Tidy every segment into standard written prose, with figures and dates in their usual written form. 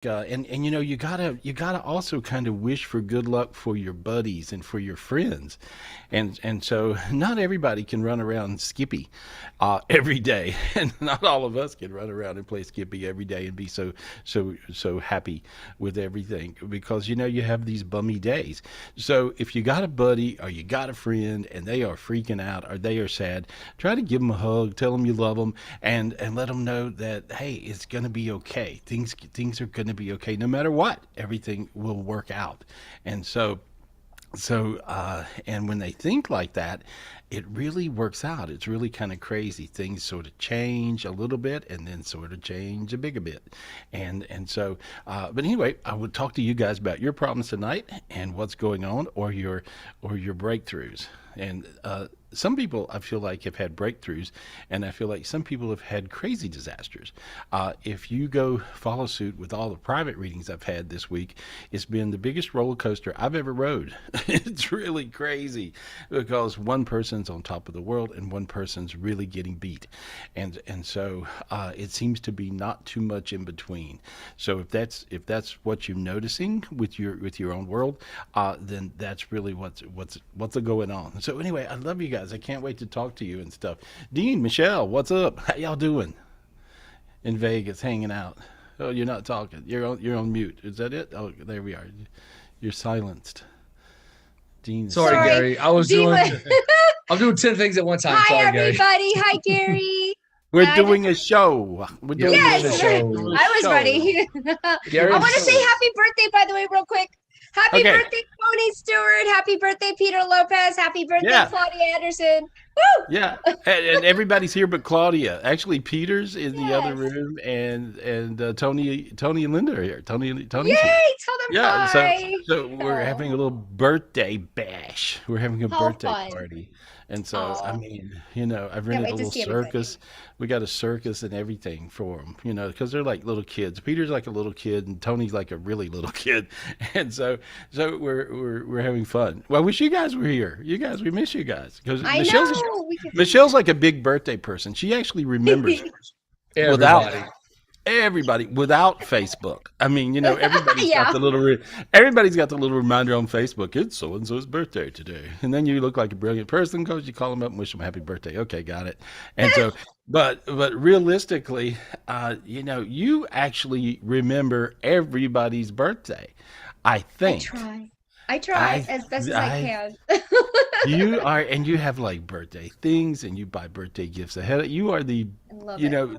And you gotta also kind of wish for good luck for your buddies and for your friends, and so not everybody can run around Skippy every day, and not all of us can run around and play Skippy every day and be so happy with everything, because you have these bummy days. So if you got a buddy or you got a friend and they are freaking out or they are sad, try to give them a hug, tell them you love them, and let them know that, hey, it's gonna be okay. Things are gonna be okay no matter what. Everything will work out. And and when they think like that, it really works out. It's really kind of crazy. Things sort of change a little bit and then sort of change a bigger bit. But anyway, I would talk to you guys about your problems tonight and what's going on, or your breakthroughs. And some people, I feel like, have had breakthroughs, and I feel like some people have had crazy disasters. If you go follow suit with all the private readings I've had this week, it's been the biggest roller coaster I've ever rode. It's really crazy because one person's on top of the world and one person's really getting beat, and so it seems to be not too much in between. So if that's what you're noticing with your own world, then that's really what's going on. So anyway, I love you guys. I can't wait to talk to you and stuff. Dean, Michelle, what's up? How y'all doing in Vegas, hanging out? Oh, you're not talking. You're on mute. Is that it? Oh, there we are. You're silenced. Dean's Sorry, silent. Gary. I was Dean doing I'm doing 10 things at one time. Hi, Sorry, Gary. everybody. Hi, Gary. We're doing a show. We're Yeah, doing we're Yes, doing a show. I was show. ready. Gary, I want to say happy birthday, by the way, real quick. Happy Okay. birthday, Tony Stewart. Happy birthday, Peter Lopez. Happy birthday, Yeah. Claudia Anderson. Woo! Yeah, and everybody's here but Claudia. Actually, Peter's in the other Yes. room, and Tony and Linda are here. Tony's here. Yay! Tell them Yeah, hi. so we're having a little birthday bash. We're having a How birthday fun. party. And so, I Aw. mean, I've Can't rented a wait to little see everybody. circus. We got a circus and everything for them, because they're like little kids. Peter's like a little kid, and Tony's like a really little kid. And so we're having fun. Well, I wish you guys were here. You guys, we miss you guys because I Michelle's know. We can... Michelle's like a big birthday person. She actually remembers without everybody. without Facebook. I mean, everybody's Yeah. got everybody's got the little reminder on Facebook. It's so and so's birthday today, and then you look like a brilliant person because you call them up and wish them happy birthday. Okay, got it. And so, but realistically, you actually remember everybody's birthday. I I think. try. I try as best as I can. You are, and you have like birthday things, and you buy birthday gifts ahead. You are I love you it. know,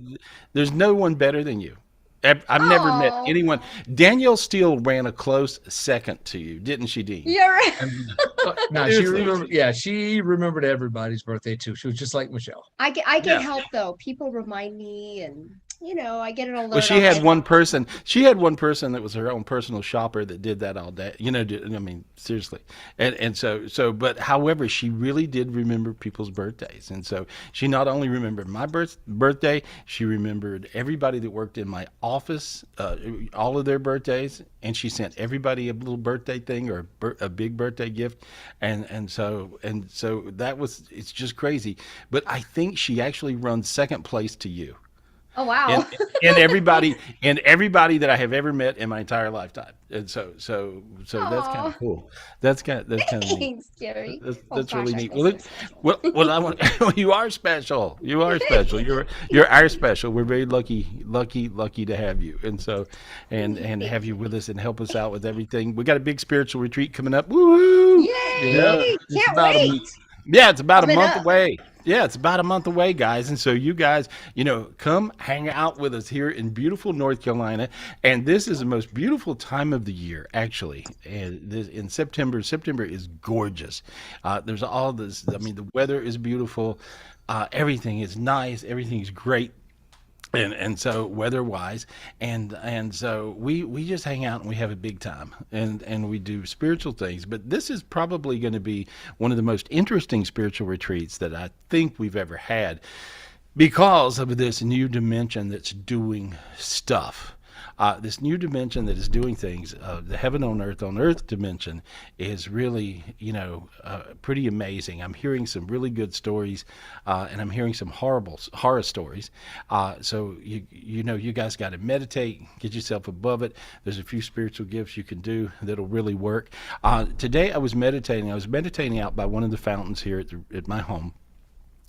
there's no one better than you. I've never met Oh, anyone. Danielle Steele ran a close second to you, didn't she, Dean? you're right. No, she Seriously. remembered. Yeah, she remembered everybody's birthday too. She was just like Michelle. I get Yeah. help though. People remind me, and I get an alert. Well, she on had my one phone. person. She had one person that was her own personal shopper that did that all day. I mean, seriously. But however, she really did remember people's birthdays, and so she not only remembered my birthday, she remembered everybody that worked in my office, all of their birthdays, and she sent everybody a little birthday thing or a big birthday gift, and so it's just crazy. But I think she actually runs second place to you. Oh and wow. and everybody that I have ever met in my entire lifetime. And so that's kind Aw. of cool. That's kind of neat. Thanks, Gary. That's Oh really gosh, I neat. feel Well, so it, special. well, I want. You are special. You are special. You're our special. We're very lucky to have you, and have you with us and help us out with everything. We got a big spiritual retreat coming up. Woo! Yeah, Yay! it's Can't about a wait. month. Yeah, it's about a Coming month up. away. Yeah, it's about a month away, guys. And so you guys, come hang out with us here in beautiful North Carolina. And this is the most beautiful time of the year, actually. And in September, September is gorgeous. There's all this. I mean, the weather is beautiful. Everything is nice. Everything's great. And so weather wise, and so we just hang out and we have a big time, and we do spiritual things. But this is probably going to be one of the most interesting spiritual retreats that I think we've ever had, because of this new dimension that's doing stuff. This new dimension that is doing things, the heaven on earth dimension, is really, pretty amazing. I'm hearing some really good stories, and I'm hearing some horror stories. So you guys got to meditate, get yourself above it. There's a few spiritual gifts you can do that'll really work. Today I was meditating. I was meditating out by one of the fountains here at my home,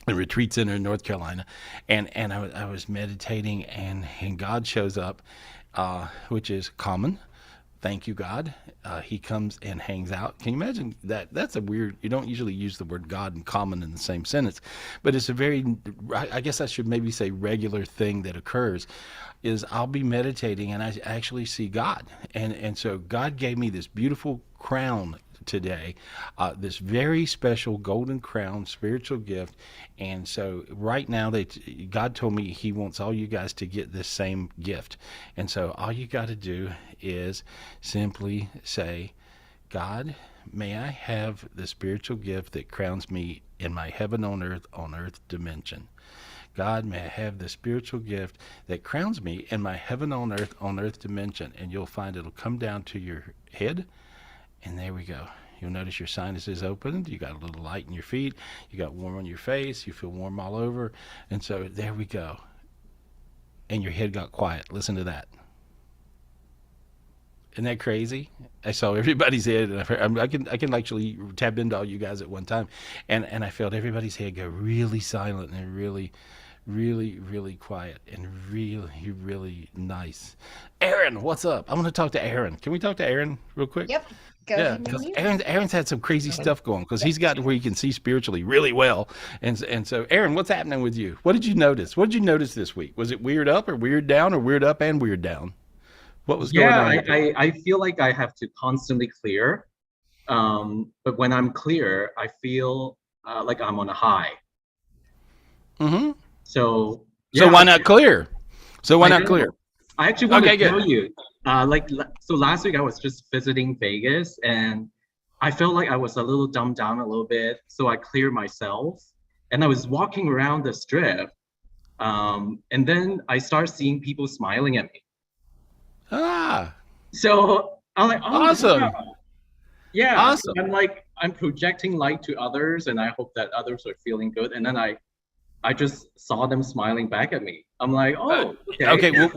a retreat center in North Carolina, and I was meditating, and God shows up, which is common. Thank you, God. He comes and hangs out. Can you imagine that? That's a weird. You don't usually use the word God and common in the same sentence, but it's a very. I guess I should maybe say regular thing that occurs. Is I'll be meditating and I actually see God, and so God gave me this beautiful crown today, this very special golden crown spiritual gift. And so right now God told me he wants all you guys to get this same gift. And so all you got to do is simply say, God, may I have the spiritual gift that crowns me in my heaven on earth dimension. God, may I have the spiritual gift that crowns me in my heaven on earth dimension. And you'll find it'll come down to your head. And there we go. You'll notice your sinuses opened. You got a little light in your feet. You got warm on your face. You feel warm all over. And so there we go. And your head got quiet. Listen to that. Isn't that crazy? I saw everybody's head, and I can actually tap into all you guys at one time, and I felt everybody's head go really silent and really, really, really quiet and really, really nice. Aaron, what's up? I want to talk to Aaron. Can we talk to Aaron real quick? Yep. Go Yeah, ahead and because unmute. Aaron's had some crazy stuff going because he's got to where he can see spiritually really well, and so Aaron, what's happening with you? What did you notice? What did you notice this week? Was it weird up or weird down or weird up and weird down? What was going Yeah, on? I feel like I have to constantly clear. But when I'm clear, I feel like I'm on a high. Mm-hmm. So So yeah, why not clear? So why I not know. clear? I actually want Okay, to good. tell you, so last week I was just visiting Vegas and I felt like I was a little dumbed down a little bit. So I cleared myself and I was walking around the strip. And then I started seeing people smiling at me. Ah, So I'm like, oh, awesome. wow. Yeah. Awesome. So I'm projecting light to others and I hope that others are feeling good. And then I just saw them smiling back at me. I'm like, oh, okay. Okay,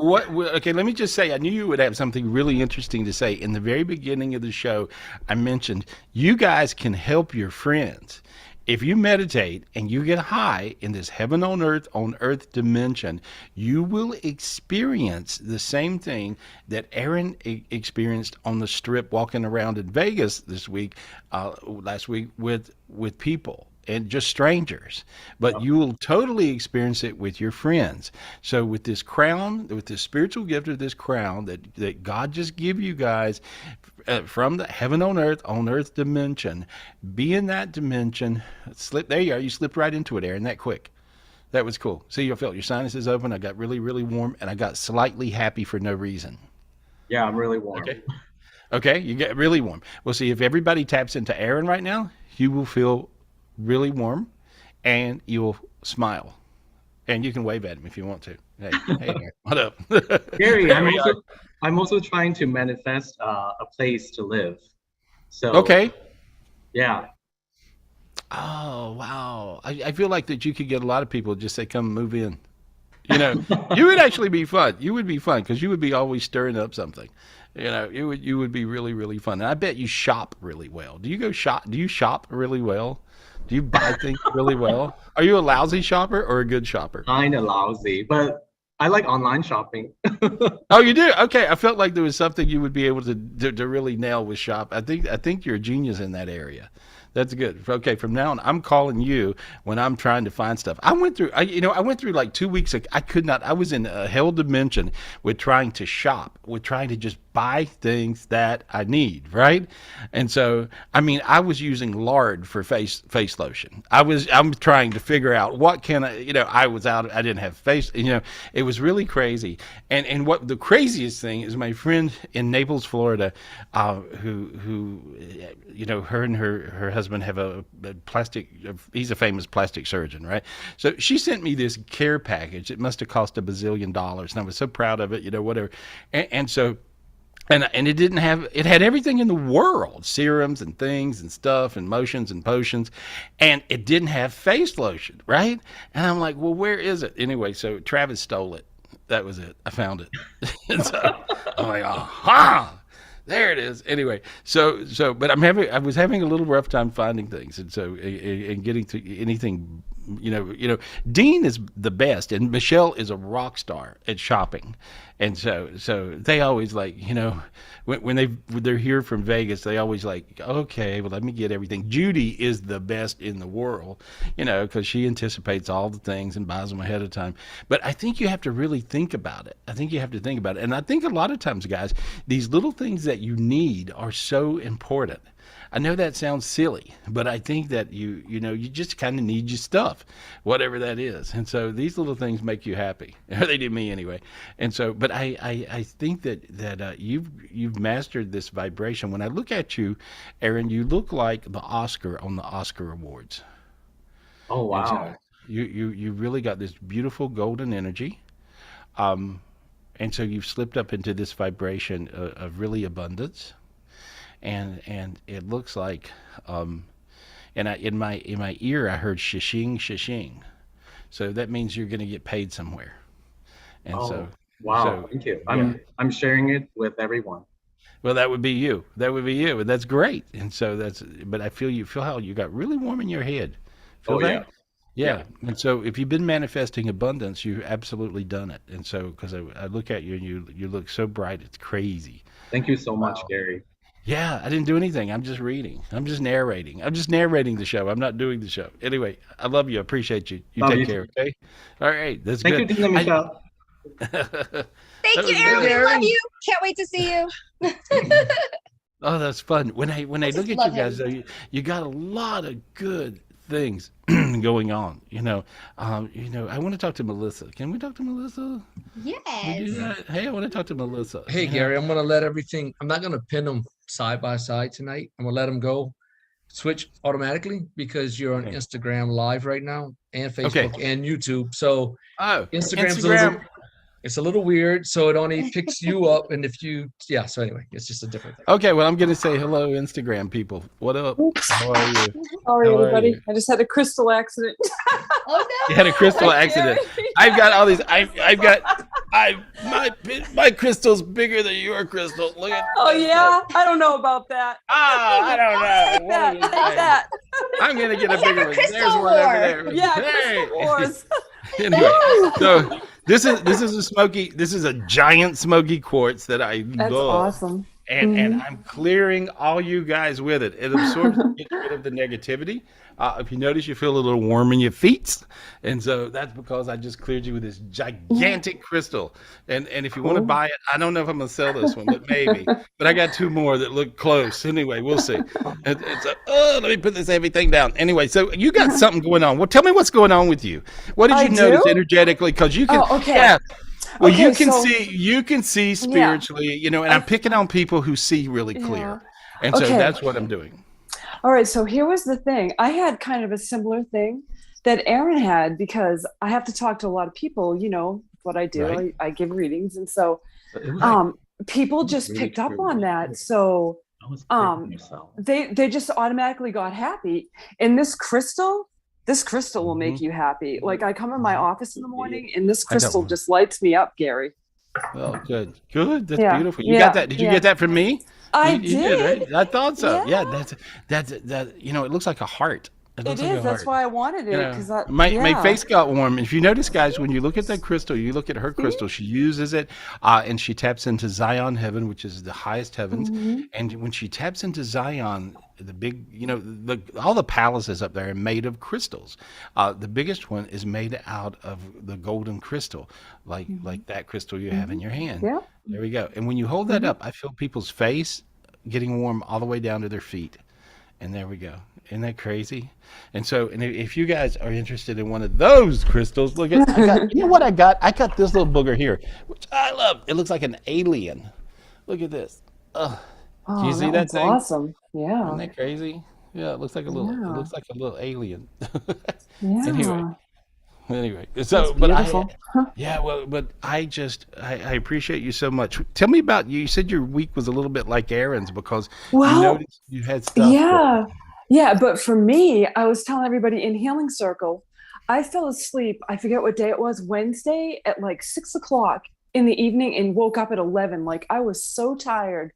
okay, let me just say, I knew you would have something really interesting to say. In the very beginning of the show, I mentioned you guys can help your friends. If you meditate and you get high in this heaven on earth dimension, you will experience the same thing that Aaron experienced on the strip walking around in Vegas last week with people and just strangers, but you will totally experience it with your friends. So with this crown, with this spiritual gift of this crown that God just give you guys, from the heaven on earth dimension, be in that dimension. There you are. You slipped right into it, Aaron, that quick. That was cool. See, you felt your sinuses open. I got really, really warm, and I got slightly happy for no reason. Yeah, I'm really warm. Okay, you get really warm. Well, see, if everybody taps into Aaron right now, you will feel really warm, and you will smile, and you can wave at him if you want to. Hey, Aaron, what up? Gary, There we are. I'm also trying to manifest a place to live. So Okay. yeah. Oh, wow. I feel like that you could get a lot of people to just say, come move in. You would actually be fun. You would be fun because you would be always stirring up something. You would be really, really fun. And I bet you shop really well. Do you shop really well? Do you buy things really well? Are you a lousy shopper or a good shopper? Kind of lousy, but I like online shopping. Oh, you do? Okay. I felt like there was something you would be able to really nail with shop. I think you're a genius in that area. That's good. Okay, from now on, I'm calling you when I'm trying to find stuff. I went through like 2 weeks ago. I could not. I was in a hell dimension with trying to shop, with trying to just buy things that I need, right? And so, I was using lard for face lotion. I'm trying to figure out what can I. I was out. I didn't have face. It was really crazy. And what the craziest thing is, my friend in Naples, Florida, who her and her husband husband have a plastic. He's a famous plastic surgeon, right? So she sent me this care package. It must have cost $1 bazillion, and I was so proud of it, whatever. And so. And it didn't have, it had everything in the world, serums and things and stuff and motions and potions, and it didn't have face lotion, right? And I'm like, well, where is it? Anyway, so Travis stole it. That was it. I found it. And so I'm like, aha, there it is. Anyway, but I was having a little rough time finding things. And so, and getting to anything, Dean is the best, and Michelle is a rock star at shopping. And so they always like, when they're here from Vegas, they always like, okay, well, let me get everything. Judy is the best in the world, because she anticipates all the things and buys them ahead of time. But I think you have to really think about it. And I think a lot of times, guys, these little things that you need are so important. I know that sounds silly, but I think that you just kind of need your stuff, whatever that is. And so these little things make you happy. They do me anyway. And so, but I think that you've mastered this vibration. When I look at you, Aaron, you look like the Oscar on the Oscar Awards. Oh, wow. And so you really got this beautiful golden energy. And so you've slipped up into this vibration of really abundance. And it looks like, and in my ear I heard shishing, shishing, so that means you're going to get paid somewhere. And wow, thank you. I'm sharing it with everyone. Well, that would be you, and that's great. And so but I feel how you got really warm in your head. Feel that? Yeah. And so if you've been manifesting abundance, you've absolutely done it. And so because I look at you and you look so bright, it's crazy. Thank you so much, Gary. Yeah, I didn't do anything. I'm just reading. I'm just narrating. I'm just narrating the show. I'm not doing the show. Anyway, I love you. I appreciate you. You take care, okay? All right, that's good. Thank you, Tina Michelle. Thank you, Aaron. We love you. Can't wait to see you. Oh, that's fun. When I look at you guys, though, you got a lot of good things going on. I want to talk to Melissa. Can we talk to Melissa? Yes. Can we do that? Hey, I want to talk to Melissa. Hey, Gary, I'm going to let everything, I'm not going to pin them side by side tonight. I'm going to let them go switch automatically because you're on Instagram Live right now and Facebook and YouTube. So Instagram. It's a little weird, so it only picks you up, and so anyway, it's just a different thing. Okay, well, I'm going to say hello, Instagram people. What up? How are you? How are everybody? I just had a crystal accident. Oh, no. You had a crystal accident. I've got all these. My crystal's bigger than your crystal. Look at. Oh yeah, I don't know about that. I don't know. Take that. I'm gonna get a bigger one. There's one over there. Yeah, crystal wars. Anyway, so this is a giant smoky quartz that I That's love. awesome. And I'm clearing all you guys with it. It absorbs, gets rid of the negativity. If you notice, you feel a little warm in your feet, and so that's because I just cleared you with this gigantic crystal. And if you want to buy it, I don't know if I'm gonna sell this one, but maybe. But I got two more that look close. Anyway, we'll see. Let me put this heavy thing down. Anyway, so you got something going on. Well, tell me what's going on with you. What did you notice energetically? Because you can. Oh, okay. Yeah. Well, you can see spiritually, and I'm picking on people who see really clear. And so that's what I'm doing. All right. So here was the thing. I had kind of a similar thing that Aaron had because I have to talk to a lot of people, what I do. Right. I give readings. And so people just really picked up on that. So they just automatically got happy. And this crystal will make you happy. Like I come in my office in the morning and this crystal just lights me up, Gary. Oh, good. That's beautiful. You got that? Did you get that from me? I did. Right? I thought so. Yeah. That's it looks like a heart. It is. That's why I wanted it. Because my face got warm. If you notice, guys, when you look at that crystal, you look at her crystal. She uses it, and she taps into Zion heaven, which is the highest heavens. And when she taps into Zion, the big, all the palaces up there are made of crystals. The biggest one is made out of the golden crystal, like that crystal you have in your hand. Yeah. There we go. And when you hold that up, I feel people's face getting warm all the way down to their feet. And there we go. Isn't that crazy? And so, if you guys are interested in one of those crystals, look at, you know what I got? I got this little booger here, which I love. It looks like an alien. Look at this. Do you see that thing? Awesome. Yeah. Isn't that crazy? Yeah, it looks like a little. It Yeah. looks like a little alien. Anyway, Yeah. anyway. It's So, but beautiful. yeah. Well, but I appreciate you so much. Tell me about you. You said your week was a little bit like Aaron's because you Well, noticed you had stuff going. yeah. Yeah. But for me, I was telling everybody in Healing Circle, I fell asleep. I forget what day it was, Wednesday at like 6 o'clock in the evening and woke up at 11. Like I was so tired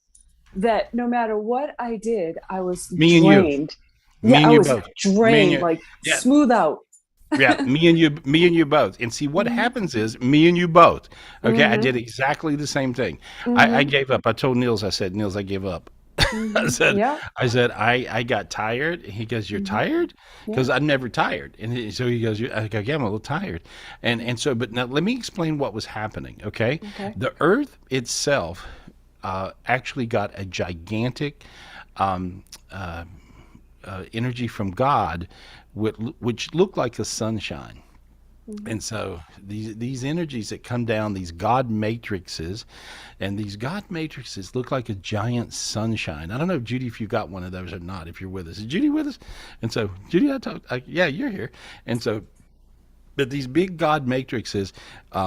that no matter what I did, I was Me and you. drained. Me Yeah, and I you was both. Me and drained, you. like Yeah. smooth out. Yeah, me and you both. And see, what happens is me and you both. Okay, I did exactly the same thing. I Mm-hmm. gave up. I told Niels, I said, Niels, I give up. I Mm-hmm. said, Yeah. I got tired. And he goes, you're Mm-hmm. tired? Yeah. Because I'm never tired. And so he goes, I go, yeah, I'm a little tired. And so, but now let me explain what was happening. Okay, Okay. the Earth itself actually got a gigantic um, uh, energy from God, which looked like the sunshine. Mm-hmm. And so these energies that come down, these God matrices, and these God matrices look like a giant sunshine. I don't know, Judy, if you got one of those or not. If you're with us, is Judy with us? And so, Judy, yeah, you're here. And so, but these big God matrices,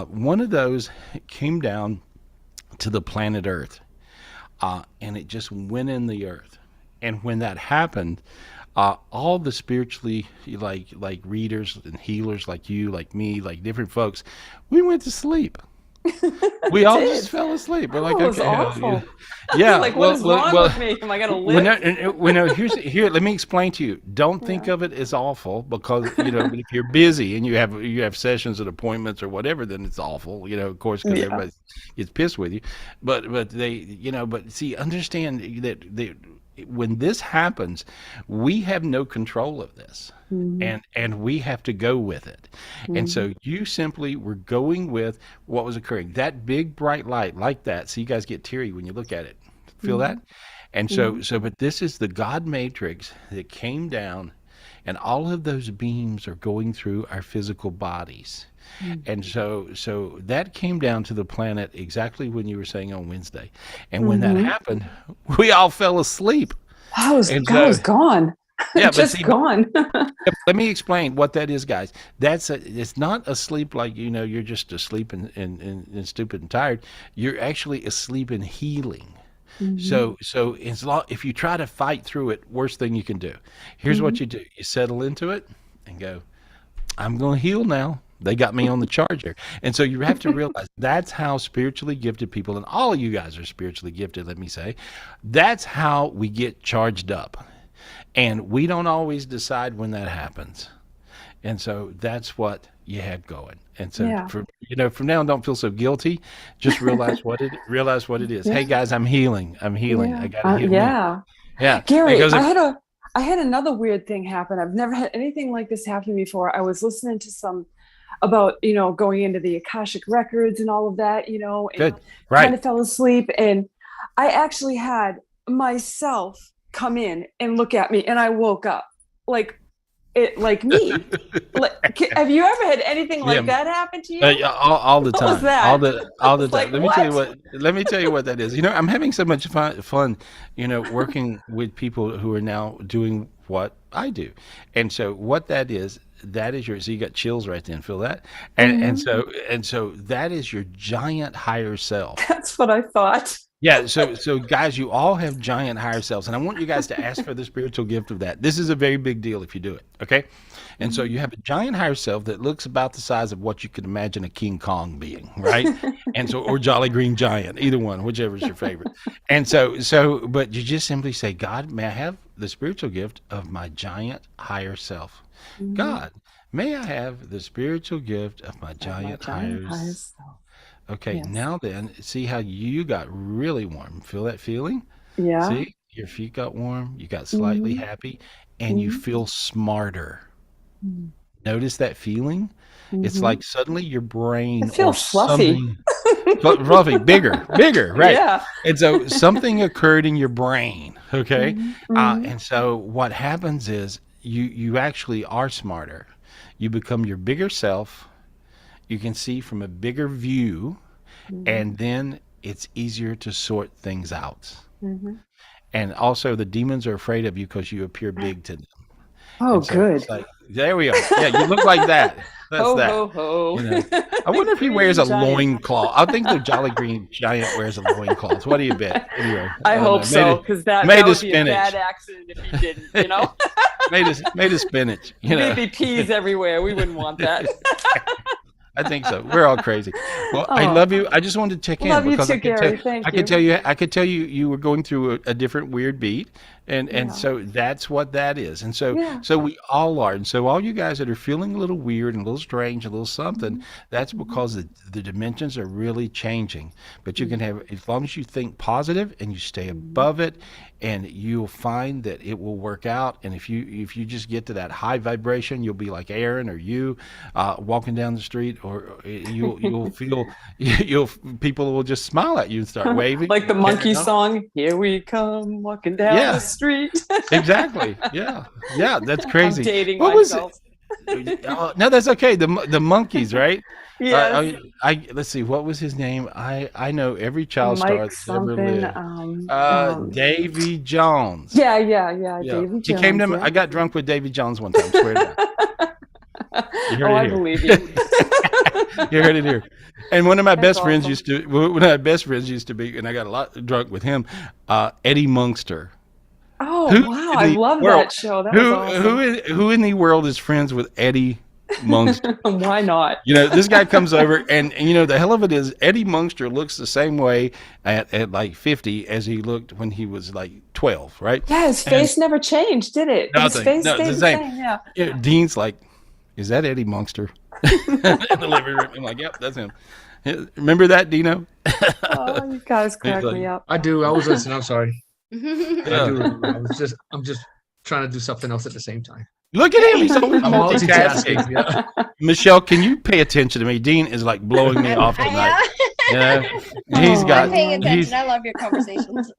one of those came down to the planet Earth, and it just went in the earth. And when that happened, all the spiritually like readers and healers like you, like me, like different folks, we went to sleep. We all just Did. fell asleep. We're like, Oh, it was okay, awful. yeah. Like, what is wrong with me? Am I gonna Well, live? no, here. Let me explain to you. Don't think Yeah. of it as awful because if you're busy and you have sessions and appointments or whatever, then it's awful. Of course, because Yeah. everybody gets pissed with you. But they, but see, understand that when this happens, we have no control of this. Mm-hmm. And we have to go with it. And so you simply were going with what was occurring. That big bright light like that. So you guys get teary when you look at it. Feel that? And but this is the God matrix that came down, and all of those beams are going through our physical bodies. And so that came down to the planet exactly when you were saying on Wednesday. And when that happened, we all fell asleep. I was And I was so, gone. yeah, but Just see, gone. let me explain what that is, guys. It's not asleep like you're just asleep and stupid and tired. You're actually asleep and healing. So if you try to fight through it, worst thing you can do. Here's what you do: you settle into it and go, I'm going to heal now. They got me on the charger. And so you have to realize that's how spiritually gifted people, and all of you guys are spiritually gifted, let me say, that's how we get charged up. And we don't always decide when that happens. And so that's what you had going. And so Yeah. from now on, don't feel so guilty. Just realize what it is. Yeah. Hey guys, I'm healing. Yeah. I gotta heal me. Yeah. Yeah. Gary, Because I had another weird thing happen. I've never had anything like this happen before. I was listening to some about, going into the Akashic records and all of that, and good. kind Right. of fell asleep. And I actually had myself come in and look at me, and I woke up like me. Have you ever had anything like that happen to you? Yeah, all the What time. was that? All the Like, time. Let me tell you what that is. I'm having so much fun, working with people who are now doing what I do. And so what that is so you got chills right then, feel that? And so that is your giant higher self. That's what I thought. Yeah, so guys, you all have giant higher selves, and I want you guys to ask for the spiritual gift of that. This is a very big deal if you do it, okay? And so you have a giant higher self that looks about the size of what you could imagine a King Kong being, right? And so, or Jolly Green Giant, either one, whichever is your favorite. And but you just simply say, God, may I have the spiritual gift of my giant higher self? God, may I have the spiritual gift of my giant higher self? Okay, Yes. now then, see how you got really warm. Feel that feeling? Yeah. See, your feet got warm, you got slightly happy, and you feel smarter. Notice that feeling? It's like suddenly your brain It feels fluffy. fluffy, bigger, right? Yeah. And so something occurred in your brain, okay? And so what happens is you actually are smarter. You become your bigger self. You can see from a bigger view, and then it's easier to sort things out. and also the demons are afraid of you because you appear big to them. Oh, And so good. it's like, there we are. Yeah, you look like that. That's Ho, that. ho, ho. You know, I wonder if he wears a Giant. loincloth. I think the Jolly Green Giant wears a loincloth. What do you bet? Anyway, I don't hope know. so, because that made would of be a bad spinach. accident if he didn't, you know? made of spinach. You know, There'd be peas everywhere. We wouldn't want that. I think so. We're all crazy. Well, I Oh. love you. I just wanted to check in Love you because too, Gary. Thank I you. could tell you, you were going through a different weird beat, and Yeah. so that's what that is. And so Yeah. so we all are. And so all you guys that are feeling a little weird and a little strange, a little something, Mm-hmm. that's because the dimensions are really changing. But you can have, as long as you think positive and you stay above it, and you'll find that it will work out. And if you just get to that high vibration, you'll be like Aaron or you, walking down the street, or you'll feel people will just smile at you and start waving, Like the monkey You know? song, "Here we come, walking down Yeah. the street." Exactly. Yeah. Yeah. That's crazy. I'm dating What was myself. No, that's okay. The monkeys, right? Yes. Let's see. What was his name? I know every child star Mike that's ever something. lived. Davy Jones. Yeah. Yeah. Davy He came to Jones, me. yeah. I got drunk with Davy Jones one time. Swear to God. You heard Oh, it I here. believe you. You heard it here. And one of my That's best friends awesome. used to be, and I got a lot drunk with him, Eddie Munster. Oh, Who wow. in I the love world- that show. That was awesome. Who in the world is friends with Eddie Munster? Why not? You know, this guy comes over, and you know, the hell of it is, Eddie Munster looks the same way at like 50 as he looked when he was like 12, right? Yeah, his face never changed, did it? His Nothing. face No, stayed it's the the same. Yeah. You know, Dean's like, is that Eddie Munster? In the living room. I'm like, yep, that's him. Remember that, Dino? Oh, you guys crack like- me up. I do. I was listening. I'm sorry. I Yeah. do remember. I'm just trying to do something else at the same time. Look at him. He's always I'm multitasking. multitasking. Yeah. Michelle, can you pay attention to me? Dean is like blowing me off I tonight. am. Yeah. He's Oh, got. I'm paying attention. he's- I love your conversations.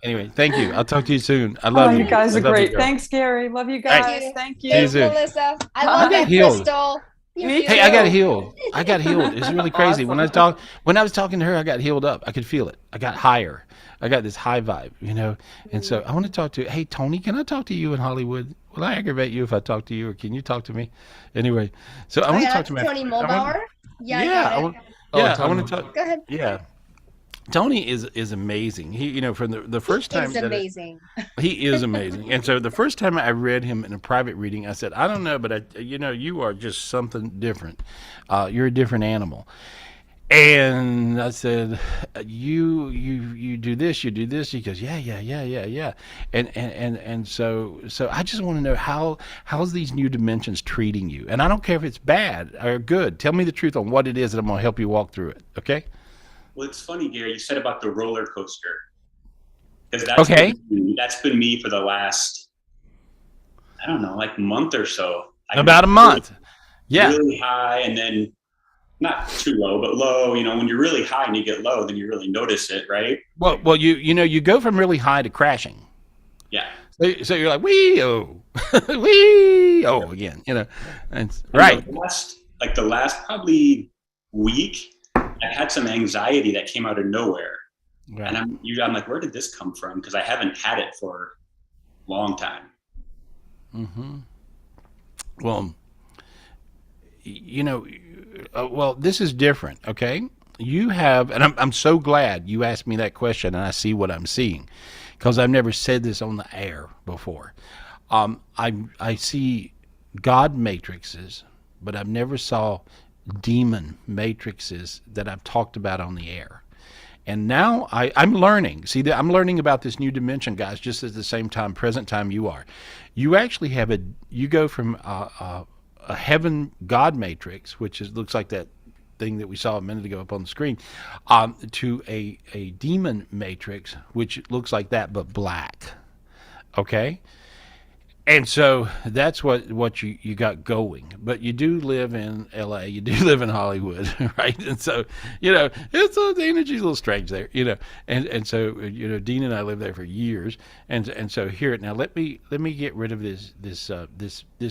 Anyway, thank you. I'll talk to you soon. I love Oh, you. you guys I are love you, great. girl. Thanks, Gary. Love you Thank guys. you. Thank See you. you Thanks, soon. Melissa. I I love got that healed. crystal. You're Me too. Hey, I got beautiful. healed. I got healed. It's really crazy. When I was talking to her, I got healed up. I could feel it. I got higher. I got this high vibe, you know. And so I want to talk to. Hey, Tony, can I talk to you in Hollywood? Will I aggravate you if I talk to you, or can you talk to me? Anyway, so I want to talk to my Tony I want- Mulbauer. Yeah, I Yeah, got I it. want. Oh, Yeah, I Tony. want to talk. Go ahead. Yeah, Tony is amazing. He, you know, from the first time It's that amazing. he is amazing. And so the first time I read him in a private reading, I said, I don't know, but you know, you are just something different. You're a different animal. And I said, you do this, you do this. He goes, yeah. And so I just want to know how's these new dimensions treating you? And I don't care if it's bad or good. Tell me the truth on what it is, and I'm going to help you walk through it. Okay? Well, it's funny, Gary, you said about the roller coaster. Because Okay. that's been me for the last, I don't know, like month or so. About a month. Yeah. Really high, and then not too low, but low. You know, when you're really high and you get low, then you really notice it, right? Well, you know, you go from really high to crashing. Yeah. So you're like, wee-oh, wee-oh again, you know. And, right. The last probably week, I had some anxiety that came out of nowhere. Right. And I'm like, where did this come from? Because I haven't had it for a long time. Mm-hmm. Well, you know, well, this is different, okay? You have, and I'm so glad you asked me that question, and I see what I'm seeing, because I've never said this on the air before. I see God matrices, but I've never saw demon matrices that I've talked about on the air. And now I'm learning. See, I'm learning about this new dimension, guys, just at the same time, present time you are. You actually have you go from a heaven God matrix, which looks like that thing that we saw a minute ago up on the screen, to a demon matrix, which looks like that, but black. Okay? And so that's what you got going. But you do live in LA, you do live in Hollywood, right? And so, you know, the energy's a little strange there, you know. And so, you know, Dean and I lived there for years. And so here, now let me get rid of this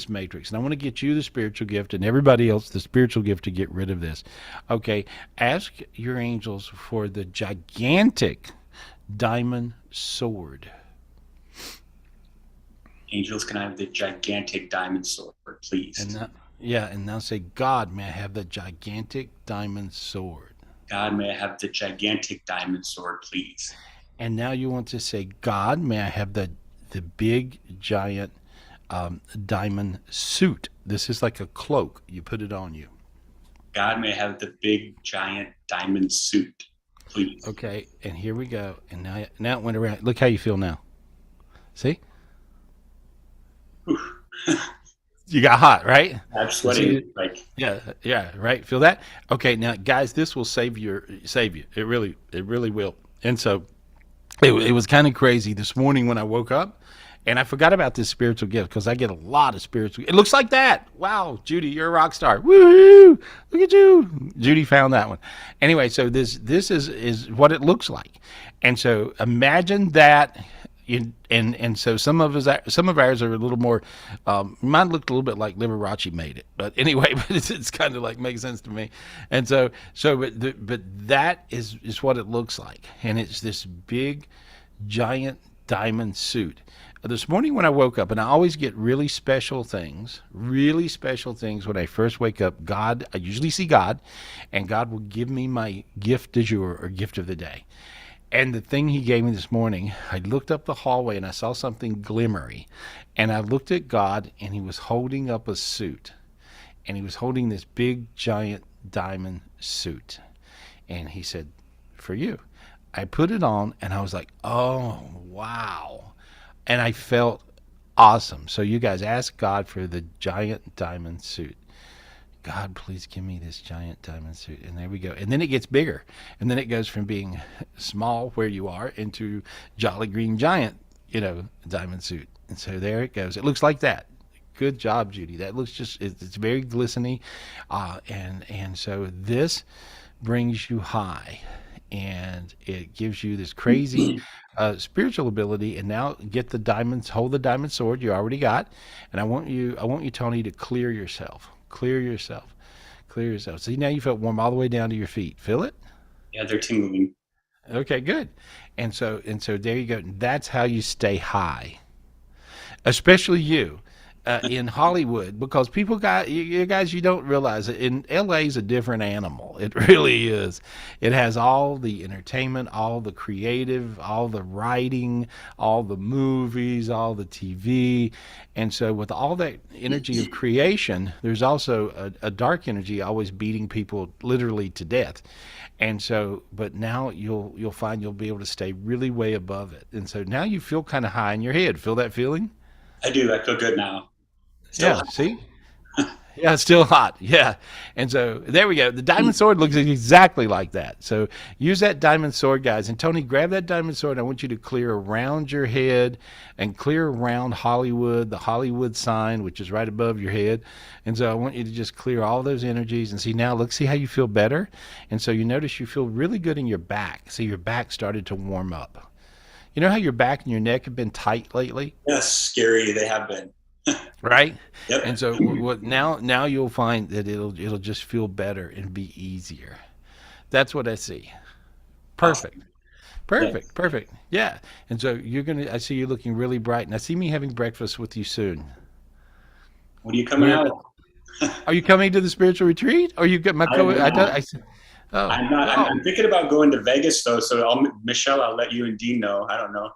matrix. And I want to get you the spiritual gift and everybody else the spiritual gift to get rid of this. Okay, ask your angels for the gigantic diamond sword. Angels, can I have the gigantic diamond sword, please? And now say, God, may I have the gigantic diamond sword. God, may I have the gigantic diamond sword, please? And now you want to say, God, may I have the big giant diamond suit. This is like a cloak. You put it on you. God, may I have the big giant diamond suit, please? Okay, and here we go. And now it went around. Look how you feel now. See? You got hot, right? I'm sweating. Yeah, right. Feel that? Okay, now guys, this will save you. It really will. And so it was kind of crazy this morning when I woke up, and I forgot about this spiritual gift because I get a lot of spiritual. It looks like that. Wow, Judy, you're a rock star. Woo! Look at you. Judy found that one. Anyway, so this is what it looks like, and so imagine that. And so some of ours are a little more. Mine looked a little bit like Liberace made it, but anyway, but it's kind of like makes sense to me. And but that is what it looks like, and it's this big, giant diamond suit. This morning when I woke up, and I always get really special things when I first wake up. I usually see God, and God will give me my gift du jour or gift of the day. And the thing he gave me this morning, I looked up the hallway and I saw something glimmery. And I looked at God, and he was holding up a suit. And he was holding this big, giant diamond suit. And he said, for you. I put it on, and I was like, oh, wow. And I felt awesome. So you guys ask God for the giant diamond suit. God, please give me this giant diamond suit. And there we go. And then it gets bigger. And then it goes from being small where you are into Jolly Green Giant, diamond suit. And so there it goes. It looks like that. Good job, Judy. That looks it's very glistening. And so this brings you high. And it gives you this crazy spiritual ability. And now hold the diamond sword you already got. And I want you, Tony, to clear yourself. Clear yourself. See, now you felt warm all the way down to your feet. Feel it? Yeah, they're tingling. Okay, good. And so there you go. That's how you stay high. Especially you. In Hollywood, because you guys, you don't realize it. In LA is a different animal. It really is. It has all the entertainment, all the creative, all the writing, all the movies, all the TV. And so with all that energy of creation, there's also a dark energy always beating people literally to death. And so, but now you'll find you'll be able to stay really way above it. And so now you feel kind of high in your head. Feel that feeling? I do. I feel good now. Still hot. See? Yeah, it's still hot. Yeah. And so there we go. The diamond sword looks exactly like that. So use that diamond sword, guys. And Tony, grab that diamond sword. I want you to clear around your head and clear around Hollywood, the Hollywood sign, which is right above your head. And so I want you to just clear all those energies and see how you feel better. And so you notice you feel really good in your back. See, your back started to warm up. You know how your back and your neck have been tight lately? Yes, scary. They have been. Right? Yep. And so now you'll find that it'll just feel better and be easier. That's what I see. Perfect. Awesome. Perfect. Yes. Perfect. Yeah. And so I see you looking really bright, and I see me having breakfast with you soon. When are you coming out? Are you coming to the spiritual retreat? Or you get my I'm not. I'm thinking about going to Vegas though. So Michelle, I'll let you and Dean know. I don't know.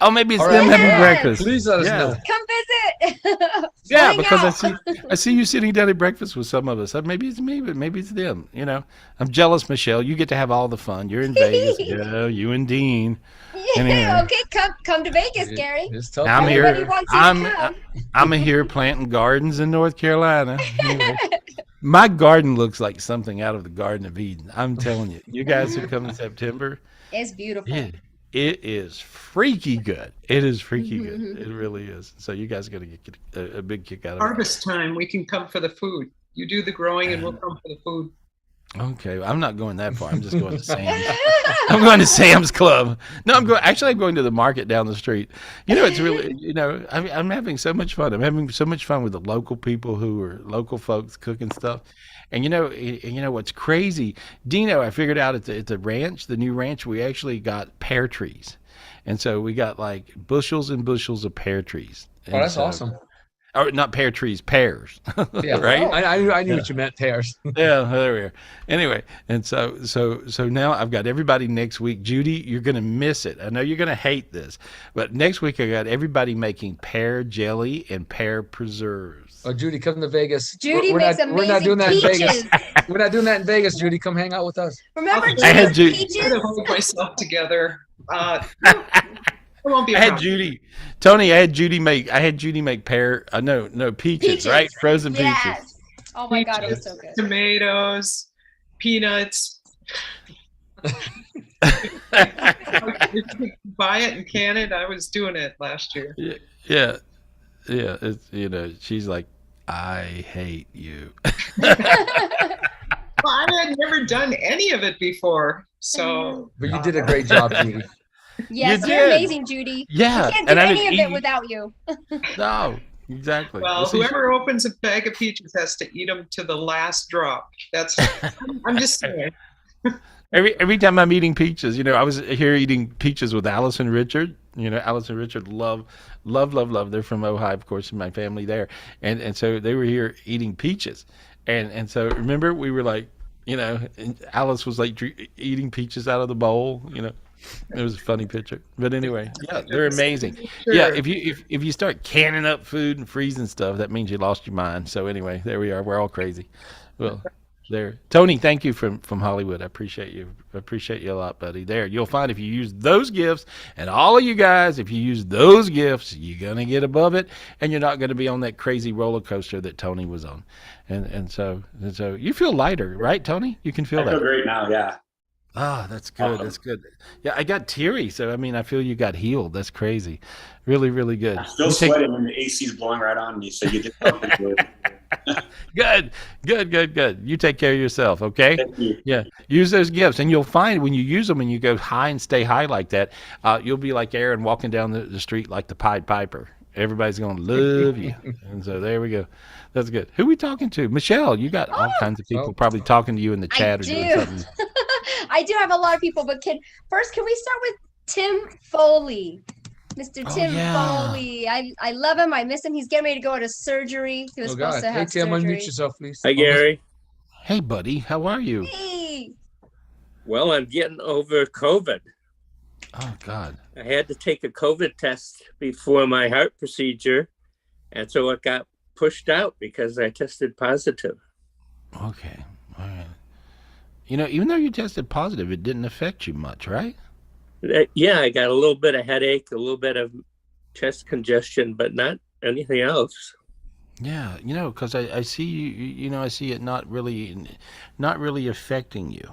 Oh, maybe it's All them right. having breakfast. Please let us know. Come visit. Yeah, Hang because out. I see you sitting down at breakfast with some of us. Maybe it's me, but maybe it's them. I'm jealous, Michelle. You get to have all the fun. You're in Vegas. Yeah, you and Dean. Yeah, Anyway. okay, come to Vegas, Gary. It's tough. I'm here. Everybody wants you to come. I'm here planting gardens in North Carolina. Anyway, my garden looks like something out of the Garden of Eden. I'm telling you. You guys who come in September. It's beautiful. It is freaky good. It is freaky good. It really is. So you guys are going to get a big kick out of it. Harvest time, we can come for the food. You do the growing and we'll come for the food. Okay, I'm not going that far. I'm just going to Sam's. I'm going to Sam's Club. No, I'm going to the market down the street. It's really, I'm having so much fun. I'm having so much fun with the local people who are local folks cooking stuff. And you know what's crazy, Dino? I figured out at the ranch, the new ranch, we actually got pear trees, and so we got like bushels and bushels of pear trees. Oh, And that's so, awesome. or not pear trees, pears. Yeah, Right? I knew what you meant, pears. Yeah, there we are. Anyway, and so now I've got everybody next week. Judy, you're gonna miss it. I know you're gonna hate this, but next week I got everybody making pear jelly and pear preserves. Oh, Judy, come to Vegas. Judy makes amazing we're not doing that in peaches. Vegas. We're not doing that in Vegas, Judy. Come hang out with us. Remember I had Judy's Ju- try to peaches? hold myself together. It won't be a I had problem. Judy, Tony. I had Judy make pear. No peaches, right? Frozen peaches. Yes. Oh my God, it was so good. Tomatoes, peanuts. If you could buy it and can it, I was doing it last year. Yeah. It's she's like, I hate you. Well, I had never done any of it before, so. But you did a great job, Judy. Yes, You you're did. amazing, Judy. Yeah, We can't do and I any didn't of it eat- without you. No, exactly. Well, See, whoever opens a bag of peaches has to eat them to the last drop. That's. I'm just saying. Every time I'm eating peaches, I was here eating peaches with Alice and Richard. Alice and Richard love. They're from Ojai, of course, and my family there, and so they were here eating peaches, and so remember we were like, and Alice was like eating peaches out of the bowl. It was a funny picture, but anyway, yeah, they're amazing. Sure. Yeah, if you start canning up food and freezing stuff, that means you lost your mind. So anyway, there we are. We're all crazy. Well. There, Tony. Thank you from Hollywood. I appreciate you. I appreciate you a lot, buddy. There, you'll find if you use those gifts, and all of you guys, if you use those gifts, you're gonna get above it, and you're not gonna be on that crazy roller coaster that Tony was on. And so you feel lighter, right, Tony? You can feel I that. feel great now. Yeah. Ah, that's good. That's good. Yeah, I got teary, so I feel you got healed. That's crazy. Really, really good. I'm still You take- sweating when the AC's blowing right on me. So you did something good. Good. You take care of yourself, okay? Thank you. Yeah, use those gifts, and you'll find when you use them and you go high and stay high like that, you'll be like Aaron walking down the street like the Pied Piper. Everybody's going to love you. And so there we go. That's good. Who we talking to? Michelle, you got all kinds of people probably talking to you in the chat or doing do. something. I do have a lot of people, but can we start with Tim Foley? Mr. Tim yeah. Foley. I love him. I miss him. He's getting ready to go to surgery. He was Oh, supposed God. to Hey, have Tim, surgery. unmute yourself, please. Hi, Gary. Hey, buddy, how are you? Hey. Well, I'm getting over COVID. Oh, God. I had to take a COVID test before my heart procedure, and so it got pushed out because I tested positive. Okay. All right. Even though you tested positive, it didn't affect you much, right? Yeah, I got a little bit of headache, a little bit of chest congestion, but not anything else. Yeah, because I see you, I see it not really affecting you.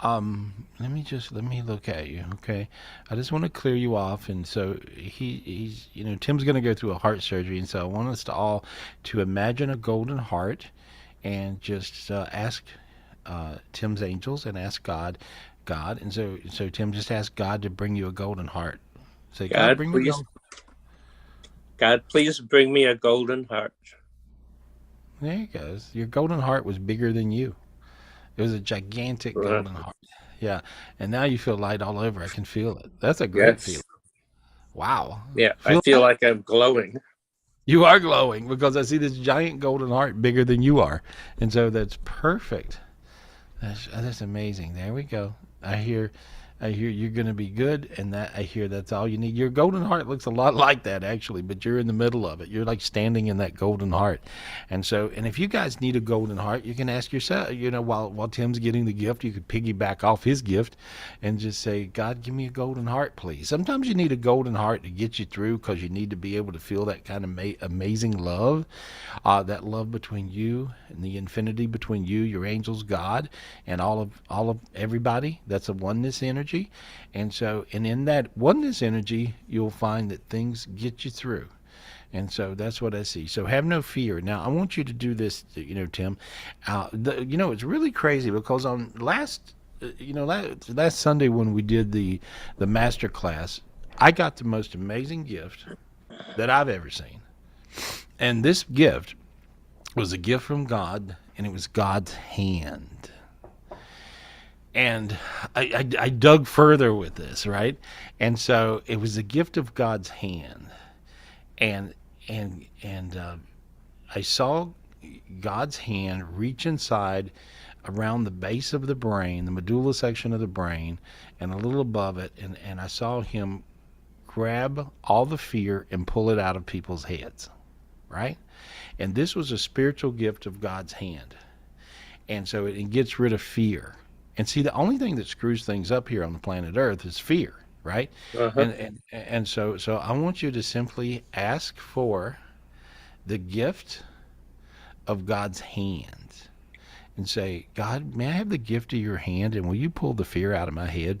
Let me look at you, okay? I just want to clear you off, and so he's Tim's going to go through a heart surgery, and so I want us to all to imagine a golden heart, and just ask Tim's angels and ask God, and so Tim, just ask God to bring you a golden heart. Say, God, bring me a please, God, please bring me a golden heart. There he goes. Your golden heart was bigger than you. It was a gigantic golden heart. Yeah. And now you feel light all over. I can feel it. That's a great feeling. Wow. Yeah, I feel like I'm glowing. You are glowing because I see this giant golden heart bigger than you are. And so that's perfect. That's amazing. There we go. I hear you're going to be good, and I hear that's all you need. Your golden heart looks a lot like that, actually, but you're in the middle of it. You're like standing in that golden heart. And if you guys need a golden heart, you can ask yourself, while Tim's getting the gift, you could piggyback off his gift and just say, God, give me a golden heart, please. Sometimes you need a golden heart to get you through because you need to be able to feel that kind of amazing love, that love between you and the infinity between you, your angels, God, and all of everybody. That's a oneness energy. And in that oneness energy, you'll find that things get you through. And so that's what I see. So have no fear. Now, I want you to do this, Tim. It's really crazy because on last Sunday when we did the master class, I got the most amazing gift that I've ever seen. And this gift was a gift from God, and it was God's hand. And I dug further with this, right? And so it was a gift of God's hand, and I saw God's hand reach inside around the base of the brain, the medulla section of the brain, and a little above it, and I saw him grab all the fear and pull it out of people's heads, right? And this was a spiritual gift of God's hand. And so it gets rid of fear. And see, the only thing that screws things up here on the planet Earth is fear, right? Uh-huh. And so I want you to simply ask for the gift of God's hand and say, God, may I have the gift of your hand, and will you pull the fear out of my head?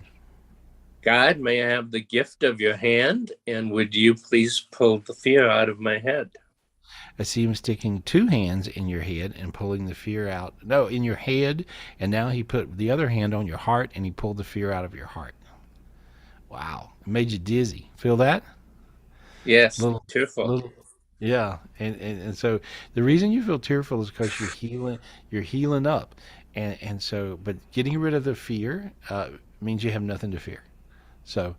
God, may I have the gift of your hand, and would you please pull the fear out of my head? I see him sticking two hands in your head and pulling the fear out. No, in your head, and now he put the other hand on your heart, and he pulled the fear out of your heart. Wow. It made you dizzy. Feel that? Yes, Little, tearful. yeah. And so the reason you feel tearful is because you're healing up. And so, but getting rid of the fear means you have nothing to fear. So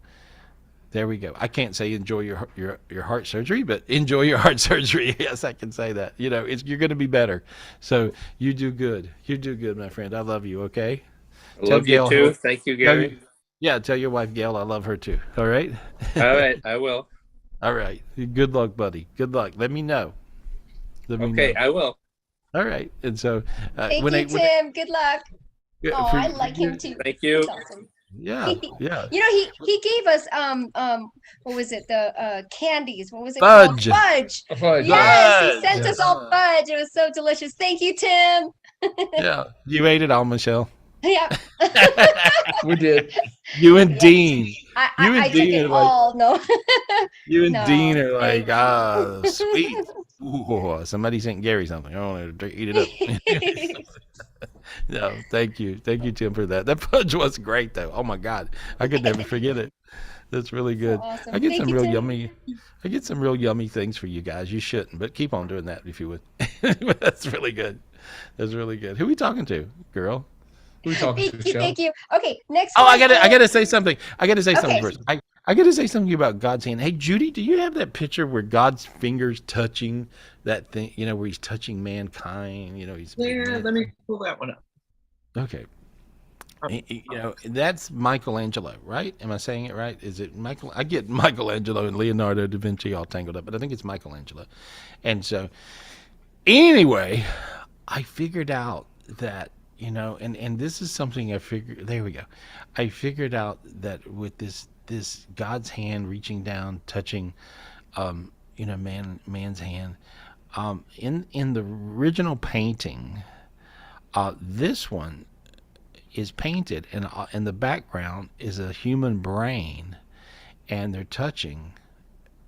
there we go. I can't say enjoy your heart surgery, but enjoy your heart surgery. Yes, I can say that. You know, you're going to be better. So you do good. You do good, my friend. I love you. Okay. I love you too. Thank you, Gary. Tell your wife Gail I love her too. All right. All right, I will. All right. Good luck, buddy. Good luck. Let me know. Okay, I will. All right. And so, Thank you, Tim. Good luck. Oh, I like him too. Thank you. That's awesome. Yeah. You know, he gave us what was it? The candies. What was it fudge. called? Fudge. Fudge. Yes, he sent us all fudge. It was so delicious. Thank you, Tim. Yeah. You ate it all, Michelle. Yeah. We did. You and Dean. I took it all. No. You and Dean are like, sweet. Ooh, somebody sent Gary something. I want to eat it up. No, thank you, Tim, for that. That fudge was great, though. Oh my God, I could never forget it. That's really good. So awesome. I get Thank some you, real Tim. yummy. I get some real yummy things for you guys. You shouldn't, but keep on doing that if you would. That's really good. That's really good. Who are we talking to, girl? Who are we talking to, Michelle? Thank you. Okay, next. Oh, one I gotta say something. I gotta say Okay. something first. I gotta say something about God's hand. Hey, Judy, do you have that picture where God's fingers touching that thing? You know, where he's touching mankind. You know, he's. Yeah, let me pull that one up. Okay. You know, that's Michelangelo, right? Am I saying it right? Is it Michael? I get Michelangelo and Leonardo da Vinci all tangled up, but I think it's Michelangelo. And so, anyway, I figured out that, you know, and this is something I figured, there we go. I figured out that with this God's hand reaching down, touching, you know, man's hand, in the original painting, this one is painted, and in the background is a human brain, and they're touching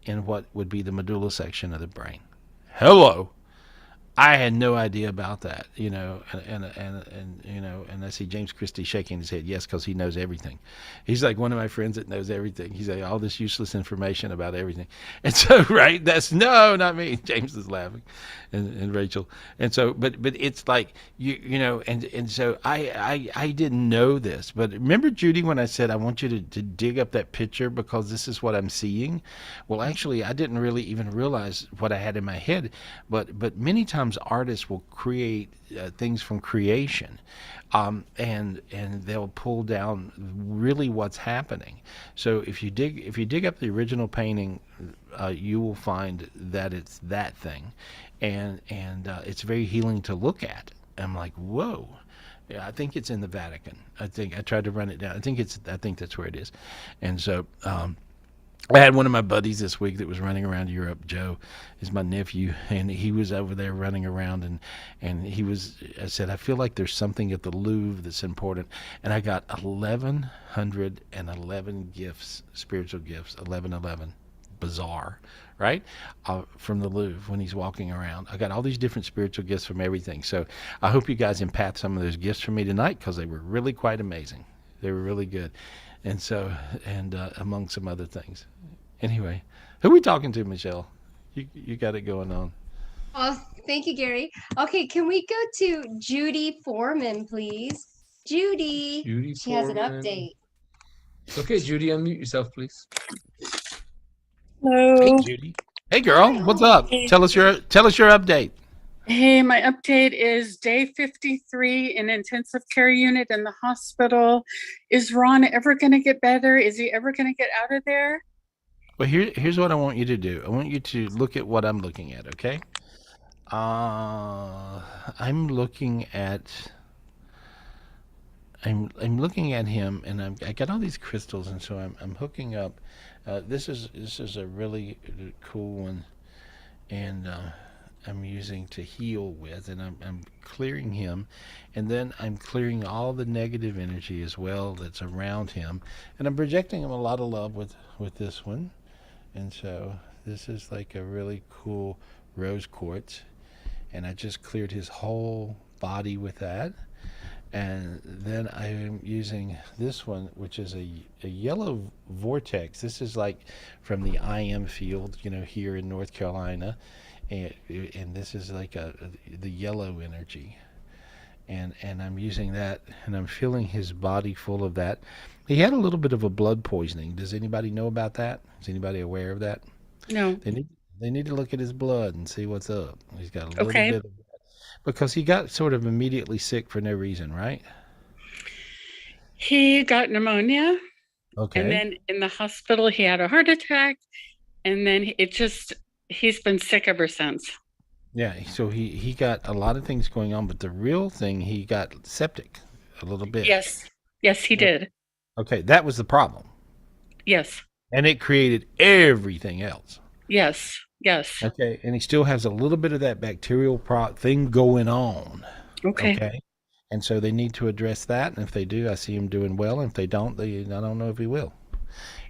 in what would be the medulla section of the brain. Hello. I had no idea about that, you know, and you know, and I see James Christie shaking his head, yes, because he knows everything. He's like one of my friends that knows everything. He's like all this useless information about everything, and so right, that's no, not me. James is laughing, and Rachel, and so, but it's like you know, and so I didn't know this, but remember Judy when I said I want you to dig up that picture because this is what I'm seeing. Well, actually, I didn't really even realize what I had in my head, but many times artists will create things from creation, and they'll pull down really what's happening. So if you dig up the original painting, you will find that it's that thing, and it's very healing to look at. I'm like, whoa. Yeah, I think it's in the Vatican. I tried to run it down. I think that's where it is, and so. I had one of my buddies this week that was running around Europe. Joe is my nephew, and he was over there running around, and I said, I feel like there's something at the Louvre that's important. And I got 1,111 gifts, spiritual gifts, 1111, bizarre, right? From the Louvre when he's walking around. I got all these different spiritual gifts from everything. So I hope you guys empath some of those gifts from me tonight because they were really quite amazing. They were really good. And so, among some other things. Anyway, who are we talking to, Michelle? You got it going on. Oh, Thank you, Gary. Okay, can we go to Judy Foreman, please? Judy. Judy She has an Foreman. update. Okay, Judy, unmute yourself, please. Hello. Hey, Judy. Hey, girl. What's up? Hey. Tell us your update. Hey, my update is day 53 in intensive care unit in the hospital. Is Ron ever going to get better? Is he ever going to get out of there? Well, here's what I want you to do. I want you to look at what I'm looking at, okay? I'm looking at him, and I got all these crystals, and so I'm hooking up. This is a really cool one, and I'm using to heal with, and I'm clearing him, and then I'm clearing all the negative energy as well that's around him, and I'm projecting him a lot of love with this one, and so this is like a really cool rose quartz, and I just cleared his whole body with that. And then I'm using this one, which is a yellow vortex. This is like from the IM field, here in North Carolina. And this is like the yellow energy. And I'm using that, and I'm filling his body full of that. He had a little bit of a blood poisoning. Does anybody know about that? Is anybody aware of that? No. They need to look at his blood and see what's up. He's got a little bit of, because he got sort of immediately sick for no reason, right? He got pneumonia. Okay. And then in the hospital, he had a heart attack. And then he's been sick ever since. Yeah, so he got a lot of things going on, but the real thing, he got septic a little bit. Yes, he did. Okay, that was the problem. Yes. And it created everything else. Yes. Okay, and he still has a little bit of that bacterial thing going on. Okay. And so they need to address that, and if they do, I see him doing well, and if they don't, I don't know if he will.